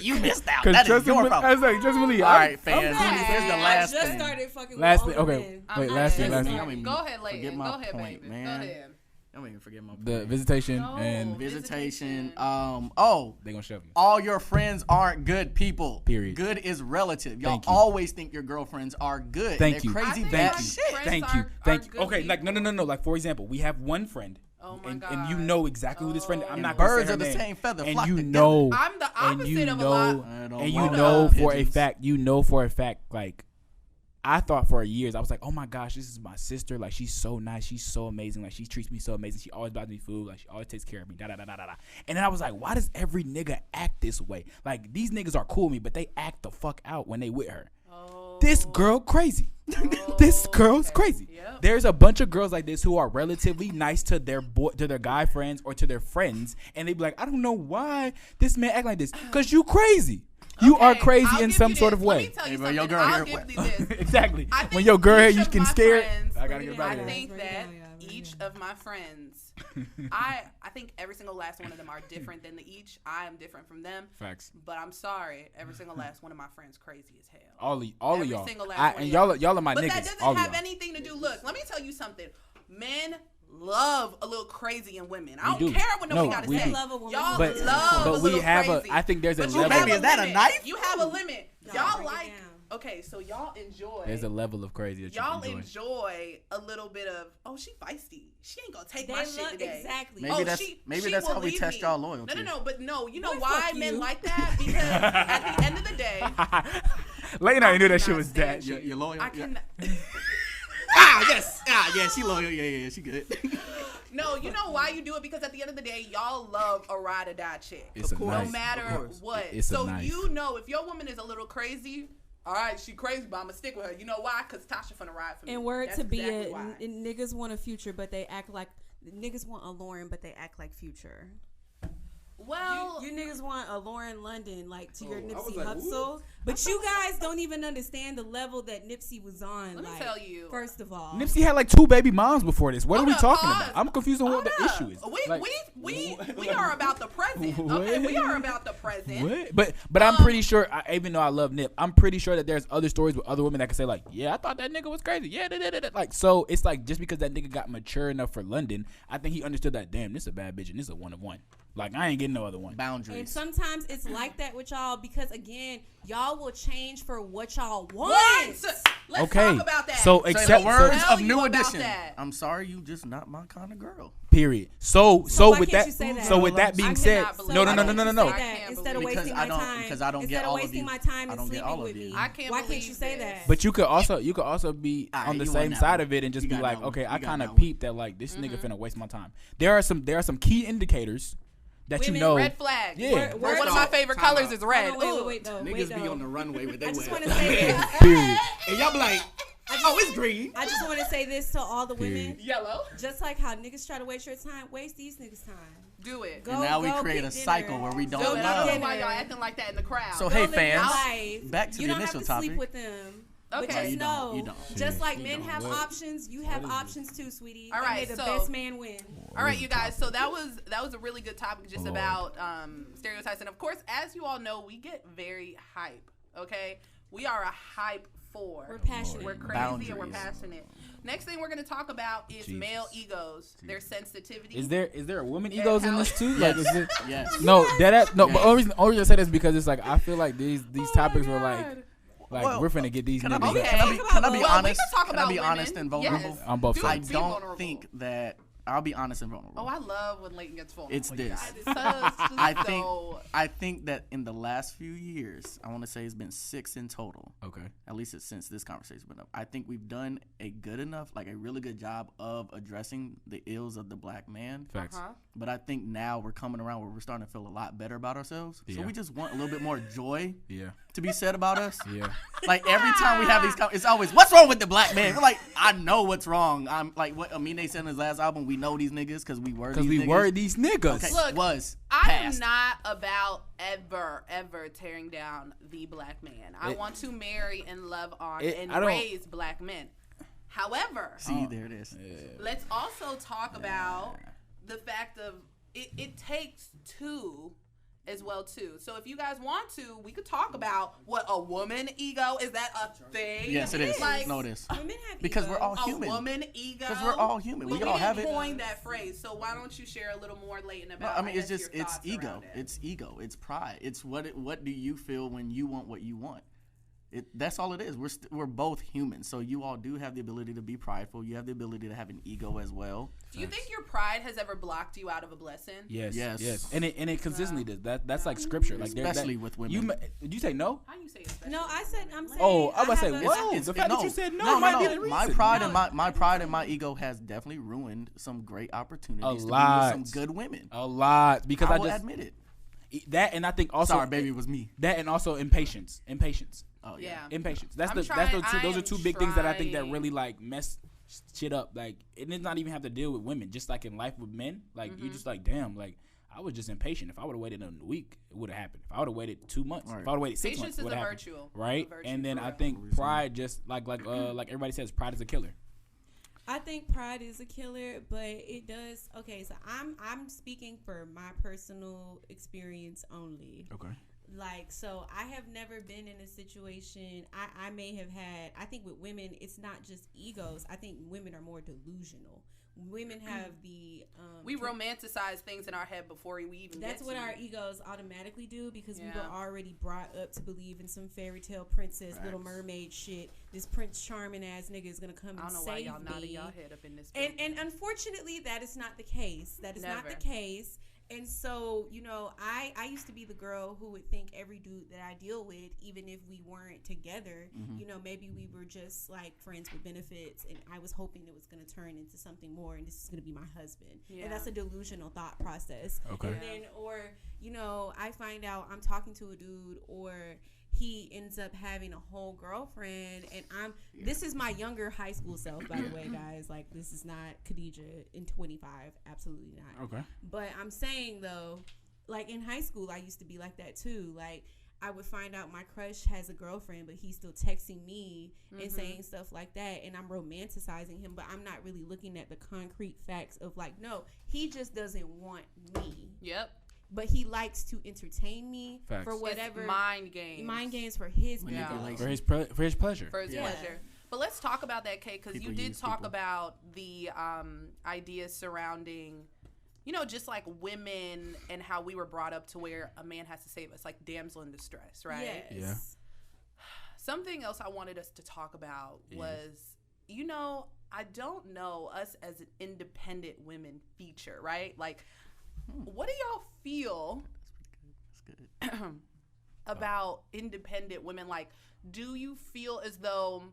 You missed out. That is your problem. I was like, just believe. All right, fans. Okay. Here's the I last just thing. started fucking Last with thing. older Okay, men. wait. I'm Last not thing. Last listening. thing. Go ahead, Forget Leighton. my Go ahead, point, baby. man. Go ahead. I'm gonna forget my point. The visitation No. and Visitation. Visitation. they gonna shove you. All your friends aren't good people. Period. Good is relative. Y'all Thank you. always think your girlfriends are good. Thank you. They're I crazy think bad my shit. friends Thank you. are Thank you. good Okay, like people. no. Like for example, we have one friend. Oh my and God. you know exactly who this friend is. I'm And not gonna birds say her of the name. same feather And flock you together. know, I'm the and you opposite of a know, lot. I don't and you want know no for a pigeons. fact, like I thought for years, I was like, oh my gosh, this is my sister. Like she's so nice, she's so amazing. Like she treats me so amazing. She always buys me food. Like she always takes care of me. Da da da da da. And then I was like, why does every nigga act this way? Like these niggas are cool with me, but they act the fuck out when they with her. This girl crazy. This girl's crazy. Yep. There's a bunch of girls like this who are relatively nice to their to their guy friends or to their friends, and they be like, I don't know why this man act like this, cause you crazy. You are Okay, crazy I'll in give some you sort this. of Let me way. tell you Hey, bro, something. your girl I'll here- give you this. Exactly. I think When your girl here, each you of can my scare. friends- I gotta get I back I here. think Bring it that down, yeah, bring it each down. of my friends, I think every single last one of them are different than the each. I am different from them. Facts. But I'm sorry, every single last one of my friends crazy as hell. All of Every y'all. single last one And of y'all are my But niggas. that doesn't all of have y'all. anything to do. Look, let me tell you something. Men love a little crazy in women. I We don't do. care what nobody No, got to we say. do. Love a woman. Y'all But- love but a we little have a- crazy. I think there's a But you level- have Baby, is that a limit. knife? You have a limit. Y'all bring it like. down. Okay, so y'all enjoy. There's a level of crazy that Y'all you enjoy. enjoy a little bit of, oh, she feisty. She ain't gonna take They my shit look today. exactly. Maybe Oh, that's she how will we leave test me. y'all loyalty. No, but no. You know Boy, why fuck men you. like that? Because at the end of the day, Late night, I knew that shit cannot was stand that. you. You're loyal. I can. yes. Yeah, she loyal. Yeah, she good. No, you know why you do it? Because at the end of the day, y'all love a ride or die chick. It's a knife. No matter what. It's a so knife. you know if your woman is a little crazy, all right, she crazy, but I'm going to stick with her. You know why? Because Tasha finna ride for me. And word That's to be exactly it, why. niggas want a Future, but they act like niggas want a Lauren, but they act like Future. Well, You niggas want a Lauren London, like to your I was Nipsey like, Hussle, but you guys don't even understand the level that Nipsey was on. Let me like, tell you. First of all, Nipsey had like 2 baby moms before this. What are we Hold talking up, about? pause. I'm confused on what the Hold up. issue is. We are about the present. Okay, What? we are about the present. What? But I'm pretty sure, even though I love Nip, I'm pretty sure that there's other stories with other women that can say like, yeah, I thought that nigga was crazy. Yeah, like so. It's like just because that nigga got mature enough for London, I think he understood that. Damn, this is a bad bitch and this is a 1 of 1. Like I ain't getting no other one. Boundaries. and sometimes it's like that with y'all because again, y'all will change for what y'all want. Let's Okay, talk about that. so Say except the words tell of you New about Edition. that. I'm sorry, you just not my kind of girl. period. So why with can't that, you say that? so with that I being said, cannot believe no. that. Why can't you say I that can't instead of believe wasting my time? Because I don't instead get of all of wasting you. my time I and don't get sleeping all of with you. me. I can't Why can't believe you say this. that? But you could also be Alright, on the you same won that side one. of it and just You be got like, that one. okay, You I got kind that of one. peeped that like this nigga finna waste my time. There are some key indicators that Women, you know. Red flag. Yeah. One of my favorite Time colors out. is red. Hold on, Ooh. wait, though. Niggas be on the runway with their I just web. want to say this. Period. And y'all be like, oh, it's green. I just want to say this to all the women. Period. Yellow. Just like how niggas try to waste your time, waste these niggas' time. Do it. Go, And now we go create get a cycle dinner. where we don't Do it. I don't know love. why y'all acting like that in the crowd. So Go hey live your fans, life. back to you the don't initial have to topic. sleep with them. Okay. But just You know, don't. You don't. just like You men don't. have What? options, you have options too, sweetie. All And right, may the so- best man win. All right, you guys. So that was a really good topic, just Lord. about stereotypes, and of course, as you all know, we get very hype. Okay, we are a hype for. We're passionate. We're crazy and we're Boundaries. passionate. Next thing we're gonna talk about is Jesus. male egos, their sensitivity. Is there a woman egos in how- this too? Yes. Like, is it? Yes. No, no. Yes. But only reason I say this is because it's like I feel like these topics were like Well, we're finna get these Can I niggas. be, Okay. can I be, can I be Well, we honest? can talk Can I about be women. honest and vulnerable? Yes. On both Do I it. sides. Be don't vulnerable. think that I'll be honest and vulnerable. Oh, I love when Leighton gets vulnerable. It's this. I I think that in the last few years, I want to say it's been 6 in total. Okay. At least since this conversation's been up. I think we've done a good enough, like a really good job of addressing the ills of the black man. Facts. But I think now we're coming around where we're starting to feel a lot better about ourselves. So Yeah. we just want a little bit more joy Yeah. to be said about us. Yeah. Like every time we have these, it's always, what's wrong with the black man? We're like, I know what's wrong. I'm like what Amine said in his last album. We know these niggas because we were. Because these we niggas. were these niggas. Okay, Look, was I am past. not about ever tearing down the black man. I want to marry and love on and I don't- raise black men. However, See, there it is. let's also talk about the fact of it takes two as well too. So if you guys want to, we could talk about what a woman ego is. That a thing? Yes, it is. Like, No, it is. Women have Because egos. we're all a human. woman ego. Because we're all human. We But all have didn't it. coin that phrase. So why don't you share a little more, Leighton, No, about? I mean, it's guess, just your it's thoughts ego. around it? It's ego. It's pride. It's what do you feel when you want what you want? That's all it is. We're both human, so you all do have the ability to be prideful. You have the ability to have an ego as well. Do you think your pride has ever blocked you out of a blessing? Yes. Yes. Yes. And it consistently does. That's like scripture. Like Especially with women. Did you say no? How you say especially? No, I said I'm saying. Oh, I was about to say, have a- whoa. The fact that you said no might be the reason. My pride No. and my pride and my ego has definitely ruined some great opportunities to lot. be with some good women. A lot because I I will just admit it. that, and I think also Sorry, baby, it was me. that, and also impatience. Oh Yeah. Impatience. I'm Those trying- are I two am big things that I think that trying. really like mess shit up. Like it does not even have to deal with women. Just like in life with men, like you just like damn, like I was just impatient. If I would have waited a week, it would have happened. If I would have waited 2 months, Right. if I would have waited 6 Patience months, is it would a have virtue. right? A virtue And then for I real. think pride, just like everybody says, pride is a killer. I think pride is a killer, but it does. Okay, so I'm speaking for my personal experience only. Okay. Like, so I have never been in a situation. I may have had. I think with women, it's not just egos. I think women are more delusional. Women have the We romanticize things in our head before we even That's get what to our it. egos automatically do because we Yeah. were already brought up to believe in some fairy tale princess, Little Mermaid shit. This Prince Charming ass nigga is gonna come I and don't know why save y'all nodding me. y'all head up in this. And unfortunately, that is not the case. That is not the Never. case. And so, you know, I used to be the girl who would think every dude that I deal with, even if we weren't together, you know, maybe we were just like friends with benefits, and I was hoping it was going to turn into something more, and this is going to be my husband. Yeah. And that's a delusional thought process. Okay. And then, or, you know, I find out I'm talking to a dude, or he ends up having a whole girlfriend, and this is my younger high school self, by the way, guys. Like, this is not Khadijah in 25, absolutely not. Okay. But I'm saying, though, like, in high school, I used to be like that, too. Like, I would find out my crush has a girlfriend, but he's still texting me and saying stuff like that, and I'm romanticizing him, but I'm not really looking at the concrete facts of, like, no, he just doesn't want me. Yep. But he likes to entertain me for whatever. It's mind games. Mind games for his Yeah. For his pleasure. For his pleasure. Yeah. But let's talk about that, Kate, because you did talk people. about the ideas surrounding, you know, just like women and how we were brought up to where a man has to save us, like damsel in distress, right? Yes. Yeah. Something else I wanted us to talk about was, you know, I don't know, us as an independent women feature, right? Like, what do y'all feel That's good. about independent women? Like, do you feel as though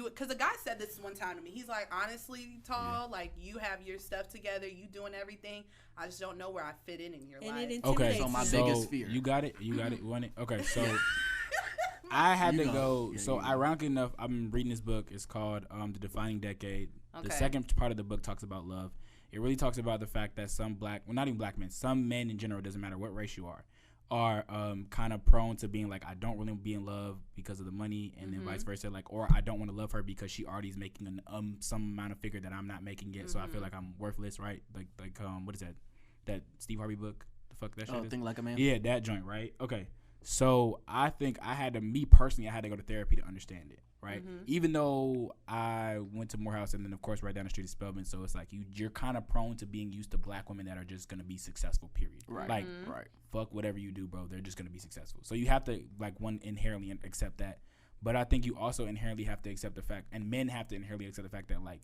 because a guy said this one time to me, he's like, honestly, Tall, like, you have your stuff together, you doing everything, I just don't know where I fit in your And life. it intimidates So my you. biggest fear. You got it. Want it? Okay, so I had You to go. go. Yeah, So you go. ironically enough, I'm reading this book. It's called The Defining Decade. The Okay. second part of the book talks about love. It really talks about the fact that some not even black men, some men in general, doesn't matter what race you are kind of prone to being like, I don't really be in love because of the money, and then vice versa. Like, or I don't want to love her because she already is making some amount of figure that I'm not making yet, so I feel like I'm worthless, right? Like what is that? That Steve Harvey book? The fuck that shit is? Think Like a Man. Yeah, that joint, right? Okay. So I think I had to go to therapy to understand it, right? Even though I went to Morehouse and then, of course, right down the street is Spelman. So it's like you're kind of prone to being used to black women that are just going to be successful, period. Right. Like, Right. fuck whatever you do, bro. They're just going to be successful. So you have to, like, inherently accept that. But I think you also inherently have to accept the fact, and men have to inherently accept the fact that, like,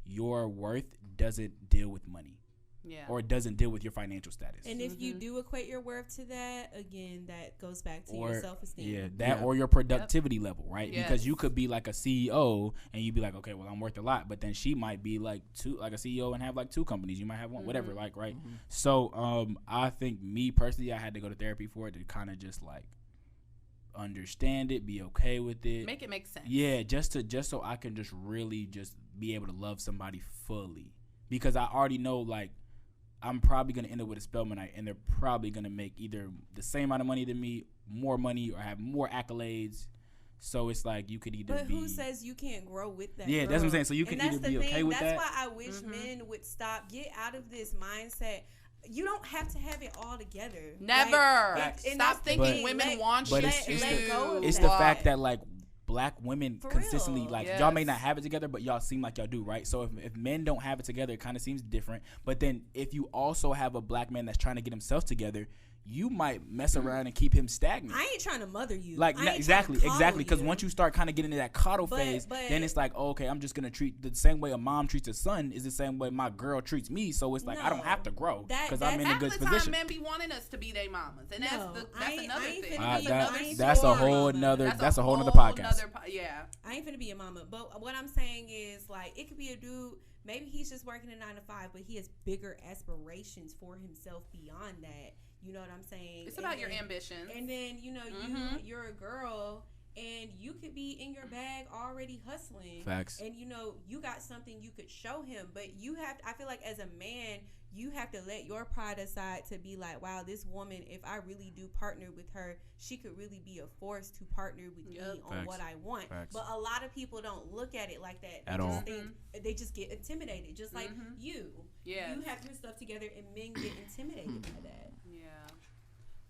your worth doesn't deal with money. Yeah. Or it doesn't deal with your financial status. And if you do equate your worth to that, again, that goes back to your self-esteem. Yeah, that or your productivity level, right? Yes. Because you could be like a CEO and you'd be like, okay, well, I'm worth a lot, but then she might be like a CEO and have like 2 companies. You might have one, whatever, like, right? So, I think me personally, I had to go to therapy for it to kind of just like understand it, be okay with it, Make it make sense. yeah, just so I can just really just be able to love somebody fully, because I already know, like, I'm probably going to end up with a Spelmanite, and they're probably going to make either the same amount of money than me, more money, or have more accolades. So it's like you could either But who says you can't grow with that? Yeah, girl? that's what I'm saying. So you And can that's either the be okay thing. with that's that. That's why I wish men would get out of this mindset. You don't have to have it all together. Never. Like, and Stop that's the thinking thing. women want but you let go of it's that. the fact that, like, black women For consistently, real. like, Yes. y'all may not have it together, but y'all seem like y'all do, right? So if men don't have it together, it kind of seems different. But then if you also have a black man that's trying to get himself together, you might mess around and keep him stagnant. I ain't trying to mother you. Like, I ain't exactly, trying to coddle because you. once you start kind of getting into that coddle But- phase, but- then it's like, oh, okay, I'm just gonna treat the same way a mom treats a son is the same way my girl treats me. So it's like I don't No. have to grow because That- I'm in a Half good the time, position. men be wanting us to be their mamas, and No, that's I ain't another finna thing. be- That's I another ain't That's a story. whole nother. That's That's a whole nother nother podcast. Yeah. I ain't finna be a mama. But what I'm saying is, like, it could be a dude, maybe he's just working a 9 to 5, but he has bigger aspirations for himself beyond that. You know what I'm saying? It's about your ambitions. And then, you know, you're a girl, and you could be in your bag already hustling. Facts. And, you know, you got something you could show him. But you have, I feel like as a man, you have to let your pride aside to be like, wow, this woman, if I really do partner with her, she could really be a force to partner with me on Facts. what I want. Facts. But a lot of people don't look at it like that. At all. They just get intimidated, just like you. Yes. You have your stuff together, and men get intimidated by that. Yeah.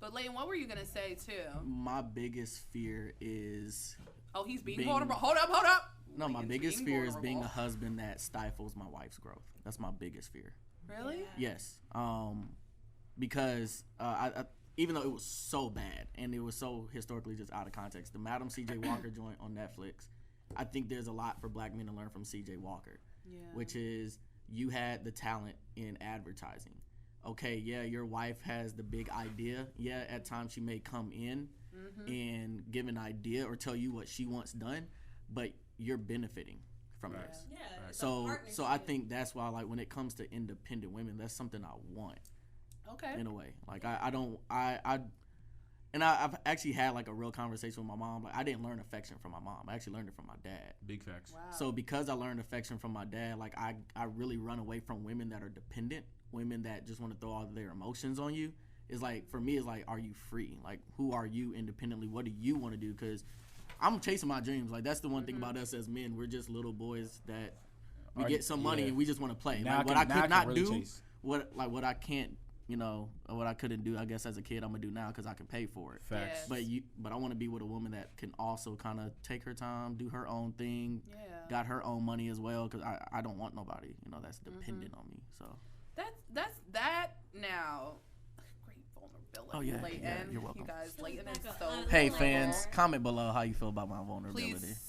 But Layton, what were you gonna say too? My biggest fear is Oh, he's being Being- vulnerable. Hold up. no. My Layton's biggest being fear is being a vulnerable. husband that stifles my wife's growth. That's my biggest fear. Really? Yes. Because I even though it was so bad and it was so historically just out of context, the Madam C.J. Walker joint on Netflix, I think there's a lot for black men to learn from C.J. Walker, Yeah. which is you had the talent in advertising. okay, yeah, your wife has the big idea. Yeah, at times she may come in and give an idea or tell you what she wants done, but you're benefiting from this. Yeah. So I think that's why, like, when it comes to independent women, that's something I want. Okay. In a way, like I've actually had like a real conversation with my mom. Like, I didn't learn affection from my mom. I actually learned it from my dad. Big facts. Wow. So because I learned affection from my dad, like I really run away from women that are dependent, women that just want to throw all their emotions on you. It's like, for me, it's like, are you free? Like, who are you independently? What do you want to do? Because I'm chasing my dreams. Like, that's the one thing about us as men. We're just little boys that we get some money and we just want to play. Now like, what I could not really do, chase. what I can't, what I couldn't do, I guess, as a kid, I'm gonna do now because I can pay for it. Facts. Yes. But I want to be with a woman that can also kind of take her time, do her own thing, Yeah. got her own money as well. Because I don't want nobody, that's dependent on me. So That's that now. Great vulnerability. Oh, yeah, Layton. yeah, you're welcome. You guys, Layton is Like so. hey, vulnerable. fans, comment below how you feel about my vulnerability. Please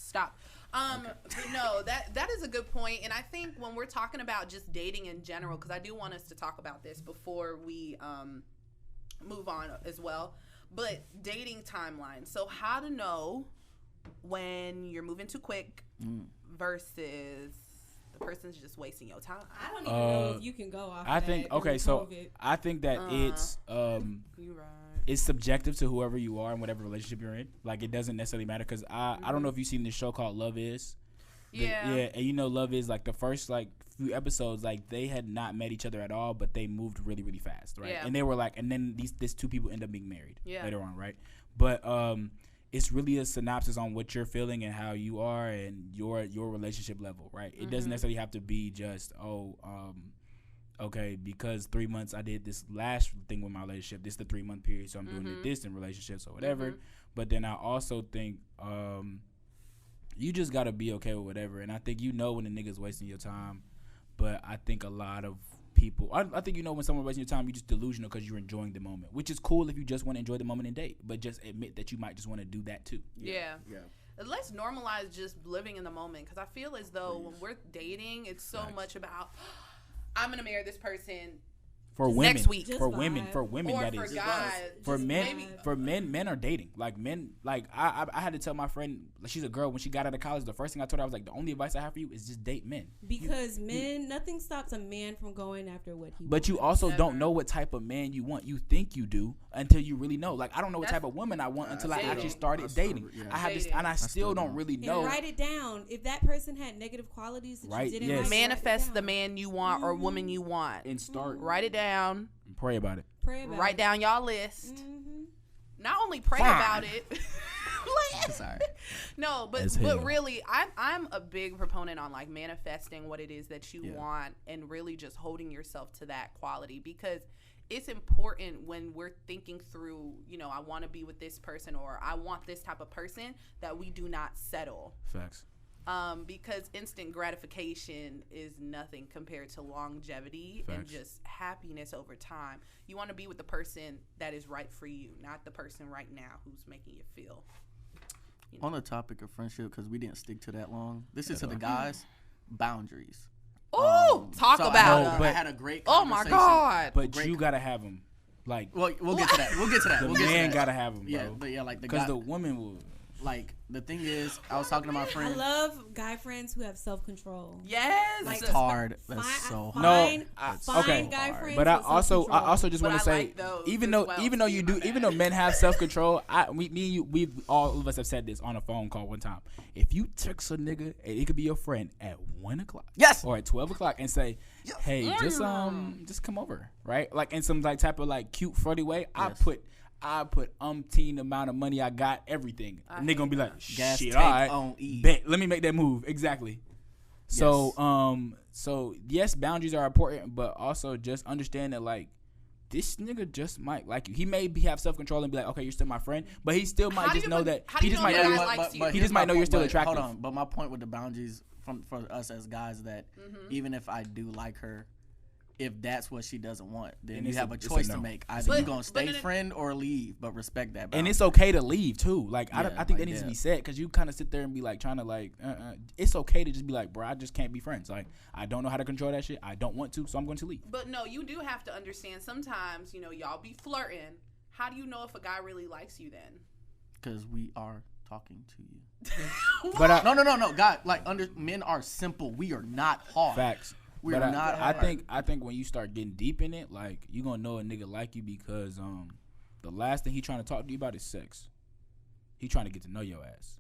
stop. But no, that is a good point, and I think when we're talking about just dating in general, because I do want us to talk about this before we move on as well. But dating timeline. So how to know when you're moving too quick versus the person's just wasting your time. I don't even know if you can go off. I of think that okay, during so COVID. I think that it's You right. it's subjective to whoever you are and whatever relationship you're in. Like, it doesn't necessarily matter because I don't know if you've seen this show called Love Is. Yeah. And Love Is, like, the first like few episodes, like, they had not met each other at all, but they moved really, really fast, right? Yeah. And they were like, and then these two people end up being married Yeah. later on, right? But it's really a synopsis on what you're feeling and how you are and your relationship level, right? It doesn't necessarily have to be just okay, because 3 months I did this last thing with my relationship. This is the 3 month period, so I'm doing it this in relationships or whatever. But then I also think you just gotta be okay with whatever. And I think when a nigga's wasting your time. But I think a lot of people, I think when someone's wasting your time, you're just delusional because you're enjoying the moment, which is cool if you just want to enjoy the moment and date. But just admit that you might just want to do that too. Yeah. Yeah. Let's normalize just living in the moment, because I feel as though when we're dating, it's so much about I'm gonna marry this person For women, next week. for Just women, vibe. for women, or that for is. guys. For Just men, maybe- men are dating. Like, men, like I had to tell my friend, she's a girl, when she got out of college, the first thing I told her, I was like, the only advice I have for you is just date men. Because nothing stops a man from going after what he But wants. you also Never. don't know what type of man you want. You think you do until you really know. Like, I don't know what That's- type of woman I want until I dating. actually started I still- dating. yeah. I have this, Dating. and I still still don't don't. really And know. write it down. If that person had negative qualities that Right, you didn't yes. like, Manifest write the it down. man you want or woman you want. And start Write it down. and pray about it. Pray about Write it. down y'all list. Mhm. Not only pray Fine. about it. Sorry. No, As hell. but really, I'm a big proponent on like manifesting what it is that you want and really just holding yourself to that quality, because it's important when we're thinking through, I want to be with this person or I want this type of person, that we do not settle. Facts. Because instant gratification is nothing compared to longevity and Facts. just happiness over time. You want to be with the person that is right for you, not the person right now who's making you feel. On the topic of friendship, because we didn't stick to that long, this is to the guys, boundaries. Oh, talk So about No, it. but- I had a great Oh my conversation. God. But Great. you gotta have them. Like, Well, we'll get to that. We'll get to that. the We'll get to man that. gotta have them, Yeah, bro. but yeah, like the Because guy, the woman will. like the thing is, I was talking to my I friend. love guy friends who have self-control. Yes. Like, That's hard. That's Fine- so hard. fine- That's fine okay. guy hard. friends But I with also self-control. just But want to I say, like those even as though well, even though too, you my do, bad. even though men have self control, me and you, we all of us have said this on a phone call one time. If you text a nigga, and it could be your friend at 1:00, Yes. or at 12:00, and say, hey, just come over, right? Like in some like type of like cute flirty way. Yes. I put umpteen amount of money. I got everything. And they gonna be like, Gas shit, tank all right, on E. bet. Let me make that move. Exactly. So, so yes, boundaries are important, but also just understand that like this nigga just might like you. He may have self control and be like, okay, you're still my friend, but he still might How do just you know know- that how do he you just know might that know guy you're, likes you? he here's just might my know you're point, still but attractive. Hold on, but my point with the boundaries for us as guys is that even if I do like her, if that's what she doesn't want, then And you it's have a- a it's a choice no. to make. Either you're going to stay then it- friend or leave, but respect that boundary. And it's okay to leave too. Like I Yeah, think that like, needs to yeah. be said because you kind of sit there and be like trying to like, it's okay to just be like, bro, I just can't be friends. Like I don't know how to control that shit. I don't want to, so I'm going to leave. But no, you do have to understand. Sometimes, you know, y'all be flirting. How do you know if a guy really likes you then? Because we are talking to you. But No. God, like, men are simple. We are not hard. facts. We But are not I hard. think when you start getting deep in it, like you gonna know a nigga like you because the last thing he trying to talk to you about is sex. He trying to get to know your ass.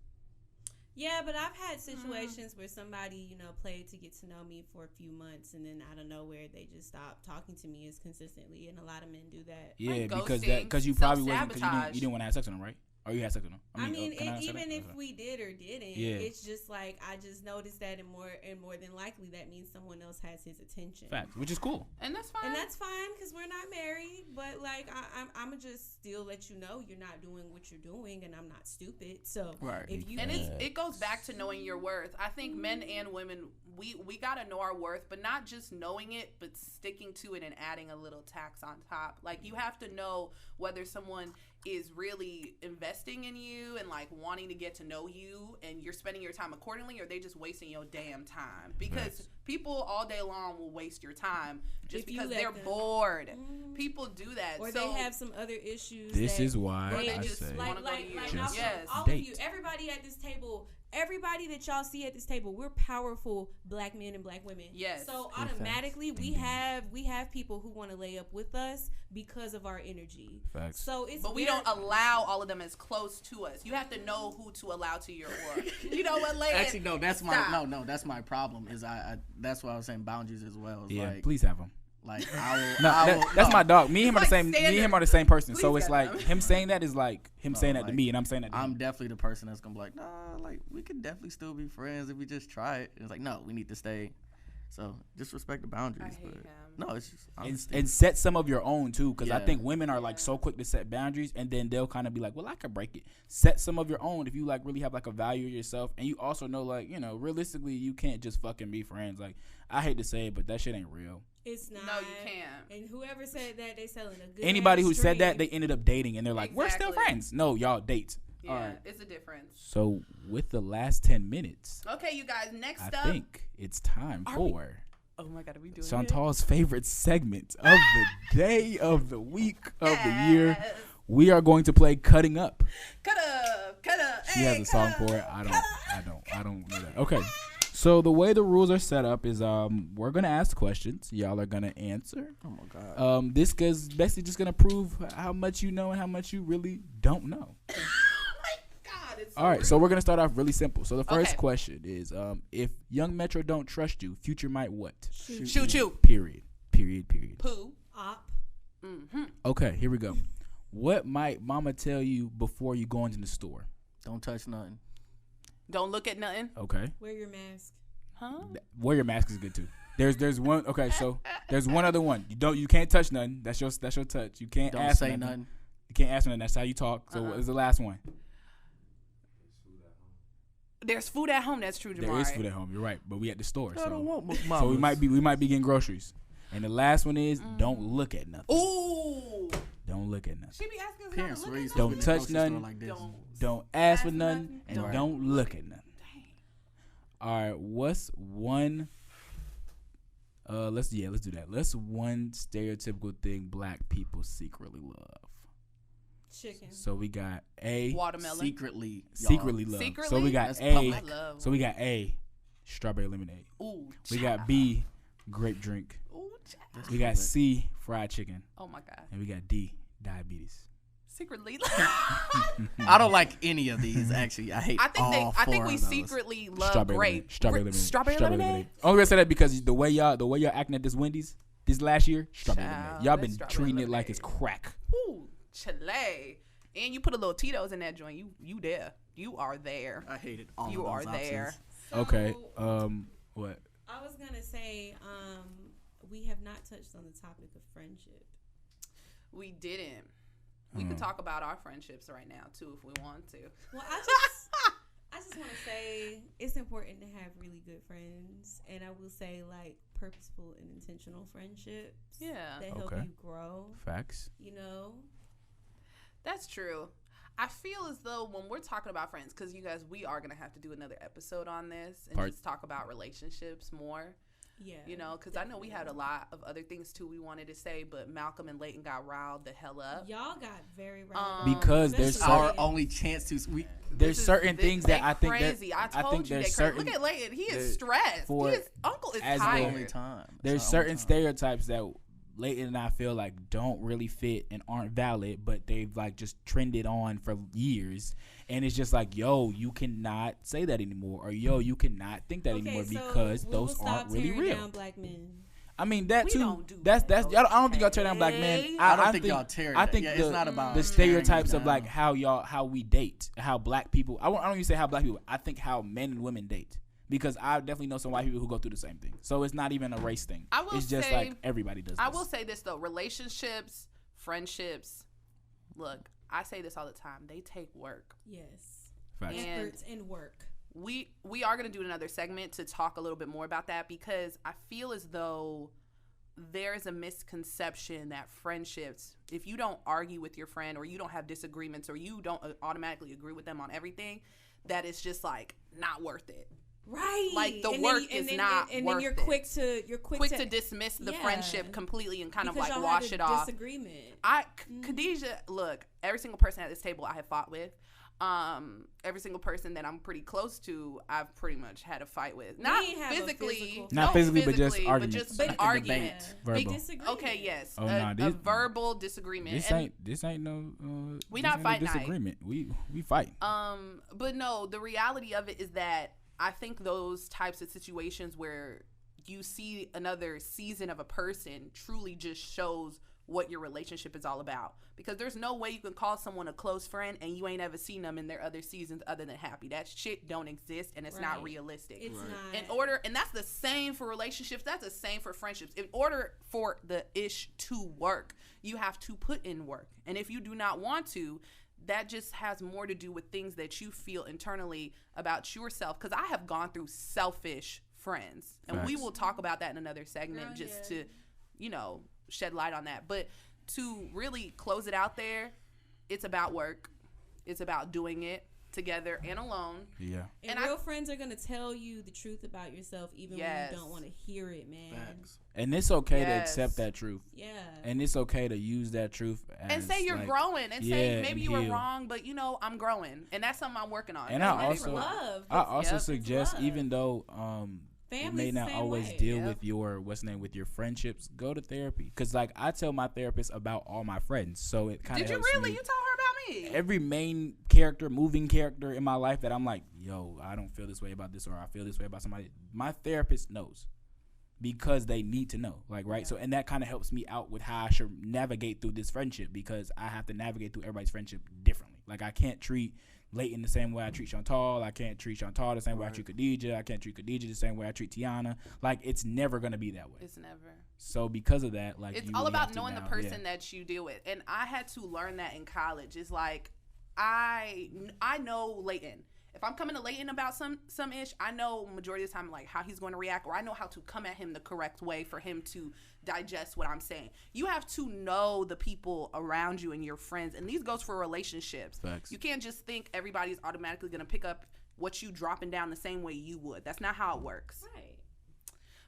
Yeah, but I've had situations where somebody, you know, played to get to know me for a few months, and then out of nowhere they just stop talking to me as consistently, and a lot of men do that. Yeah, Like because you ghosting, probably wasn't because self-sabotage. you didn't want to have sex with him, right? Or you had sex with him? I mean, can I say even that? if we did or didn't, Yeah. it's just like I just noticed that, and more than likely that means someone else has his attention. Facts, which is cool. And that's fine. And that's fine because we're not married. But like I'm gonna just still let you know you're not doing what you're doing, and I'm not stupid. So Right. if you And it goes back to knowing your worth. I think men and women, we gotta know our worth, but not just knowing it, but sticking to it and adding a little tax on top. Like you have to know whether someone is really investing in you and like wanting to get to know you, and you're spending your time accordingly, or they just wasting your damn time. Because people all day long will waste your time just If you because let they're them. bored. People do that. or so they have some other issues. This that is why they I just say wanna go to you. like Just now, all date. of you, everybody at this table, everybody that y'all see at this table, we're powerful black men and black women. Yes. So Big automatically we have people who want to lay up with us because of our energy. Facts. So it's But we don't allow all of them as close to us. You have to know who to allow to your aura. You know what, Lance? Actually, no, that's Stop. my that's my problem. Is I that's why I was saying boundaries as well. It's Yeah, like, please have him. like I will. No, I will that's no. my dog. Me and him are the It's like same. Me and him standard. are the same person. So Please it's get like them. him saying that is like him saying that to like, me, and I'm saying that to I'm him. definitely the person that's gonna be like, nah, like we could definitely still be friends if we just try it. It's like, no, we need to stay. So just respect the boundaries. I hate but him. no, it's just And, honesty. and set some of your own too, because I Yeah. think women are like so quick to set boundaries, and then they'll kind of be like, "Well, I could break it." Set some of your own if you like really have like a value of yourself, and you also know like realistically you can't just fucking be friends. Like I hate to say it, but that shit ain't real. It's not. No, you can't. And whoever said that, they selling a good. Anybody ass who said that, dream. they ended up dating, and they're like, "We're still Exactly. friends." No, y'all date. Yeah, All right. it's a difference. So with the last 10 minutes, Okay, you guys, next I up. think it's time Are we- for Oh my God, are we doing it? Chantal's favorite segment of the day, of the week, of the year. We are going to play Cutting Up. Cut up, cut up. She has a song for it. I don't know that. Okay. So the way the rules are set up is we're gonna ask questions. Y'all are gonna answer. oh my god. This is basically just gonna prove how much you know and how much you really don't know. Oh my God, it's All right, so we're gonna start off really simple. So the first Okay. question is, if Young Metro don't trust you, Future might what? Shoot you. Period. Poo. Op. Mm-hmm. Okay, here we go. What might Mama tell you before you go into the store? Don't touch nothing. Don't look at nothing. Okay, Wear your mask. Huh? wear your mask is good too. There's one. Okay, so there's one other one. You can't touch nothing. That's your touch. You can't Don't ask say nothing. nothing. You can't ask nothing. That's how you talk. So what is the last one? There's food at home. That's true, Jamari. There is food at home. You're right, but we at the store. I don't So, want so we might be getting groceries. And the last one is don't look at nothing. Ooh. Don't look at nothing. She be asking us Parents not to look raised at us Don't in the touch grocery store nothing. like this. Don't. Don't ask for Ask nothing, nothing. and Right. don't look at nothing. All right, what's one? Let's do that. Let's one stereotypical thing black people secretly love. Chicken. So we got A, Watermelon. Secretly love. Secretly? So we got That's A. public. Love. So we got A, strawberry lemonade. Ooh. We got B, grape drink. Ooh, child. We got C, fried chicken, Oh my God. and we got D, diabetes. Secretly. I don't like any of these. Actually, I hate. I think we of those. secretly love Strawberry grape. lemonade. Strawberry lemonade. Strawberry lemonade. Only reason I say that because the way y'all acting at this Wendy's this last year, strawberry Child, lemonade. Y'all that been strawberry treating it lemonade. like it's crack. Ooh, Chile. And you put a little Tito's in that joint. You there. You are there. I hated all You of are those there. options. Okay. So, What? I was gonna say, we have not touched on the topic of friendship. We didn't. We Hmm. could talk about our friendships right now too if we want to. Well, I just want to say it's important to have really good friends, and I will say like purposeful and intentional friendships. Yeah, that help you grow. Facts. You know, that's true. I feel as though when we're talking about friends, because you guys, we are gonna have to do another episode on this and just talk about relationships more. Yeah, you know, because I know we had a lot of other things too we wanted to say, but Malcolm and Leighton got riled the hell up. Y'all got very riled because there's our only chance to. There's certain things that I think crazy. I told you they crazy. Look at Leighton; he is stressed. His uncle is tired. There's certain stereotypes that Leighton and I feel like don't really fit and aren't valid, but they've like just trended on for years. And it's just like, yo, you cannot say that anymore, or yo, you cannot think that anymore because those aren't really real. Down black men. I mean that we too. That's. I don't think y'all tear down black men. I don't think y'all tear. I think it's not about the stereotypes of like how we date, how black people. I don't even say how black people. I think how men and women date. Because I definitely know some white people who go through the same thing. So it's not even a race thing. It's just like everybody does this. I will say this, though. Relationships, friendships, look, I say this all the time. They take work. Yes. Facts. Efforts and work. We are going to do another segment to talk a little bit more about that because I feel as though there's a misconception that friendships, if you don't argue with your friend or you don't have disagreements or you don't automatically agree with them on everything, that it's just like not worth it. Right. Like the work is not worth it. And then you're quick to dismiss the friendship completely and kind of because like wash it off. Disagreement. Khadijah, look, every single person at this table I have fought with. Every single person that I'm pretty close to, I've pretty much had a fight with. Not physically, but just argument. But argument. Verbal. Okay, yes. A verbal disagreement. This ain't no. We not fighting disagreement. We fight. But no, the reality of it is that I think those types of situations where you see another season of a person truly just shows what your relationship is all about. Because there's no way you can call someone a close friend and you ain't ever seen them in their other seasons other than happy. That shit don't exist and it's not realistic. It's not. And that's the same for relationships. That's the same for friendships. In order for the ish to work, you have to put in work. And if you do not want to, that just has more to do with things that you feel internally about yourself. Because I have gone through selfish friends. And we will talk about that in another segment to, shed light on that. But to really close it out there, it's about work. It's about doing it together and alone. Yeah. And real friends are going to tell you the truth about yourself even when you don't want to hear it, man. Facts. And it's okay to accept that truth. Yeah. And it's okay to use that truth as, and say you're growing and say maybe you were wrong, but I'm growing. And that's something I'm working on. And I also suggest, even though you may not always deal with your with your friendships, go to therapy. Because like I tell my therapist about all my friends, so it kind of Did you really? You told her about me? Every main moving character in my life that I'm like, yo, I don't feel this way about this, or I feel this way about somebody. My therapist knows. Because they need to know, so, and that kind of helps me out with how I should navigate through this friendship, because I have to navigate through everybody's friendship differently. Like, I can't treat Leighton the same way I treat Chantal. I can't treat Chantal the same way I treat Khadijah. I can't treat Khadijah the same way I treat Tiana. Like, it's never gonna be that way. It's never. So because of that, like, it's all about knowing the person that you deal with, and I had to learn that in college. It's like I know Leighton. If I'm coming to Leighton about some ish, I know majority of the time like how he's going to react, or I know how to come at him the correct way for him to digest what I'm saying. You have to know the people around you and your friends, and these goes for relationships. Facts. You can't just think everybody's automatically going to pick up what you dropping down the same way you would. That's not how it works. Right.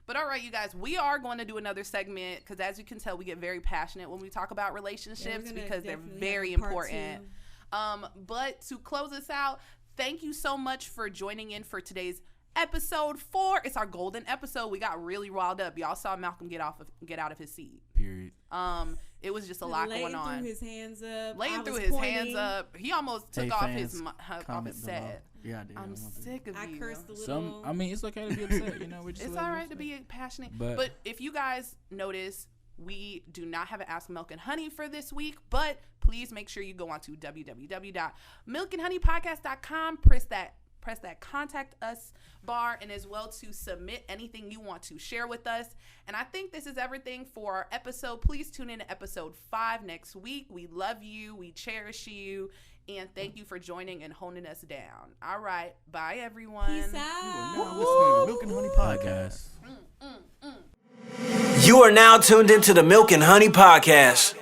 But all right, you guys, we are going to do another segment because as you can tell, we get very passionate when we talk about relationships because they're very important. But to close this out, thank you so much for joining in for today's episode 4. It's our golden episode. We got really riled up. Y'all saw Malcolm get out of his seat. Period. It was just a lot going on. Threw his hands up. Leighton threw his hands up. He almost took off his set. Yeah, I did. I'm sick of you. I cursed a little. It's okay to be upset. It's all right to be passionate. But if you guys notice, we do not have an Ask Mlk Honey for this week, but please make sure you go on to www.mlkandhoneypodcast.com, press that contact us bar, and as well to submit anything you want to share with us. And I think this is everything for our episode. Please tune in to episode 5 next week. We love you. We cherish you. And thank you for joining and honing us down. All right. Bye, everyone. Peace You out. are now listening to the Mlk Honey Podcast. Podcast. You are now tuned into the Mlk Honey Podcast.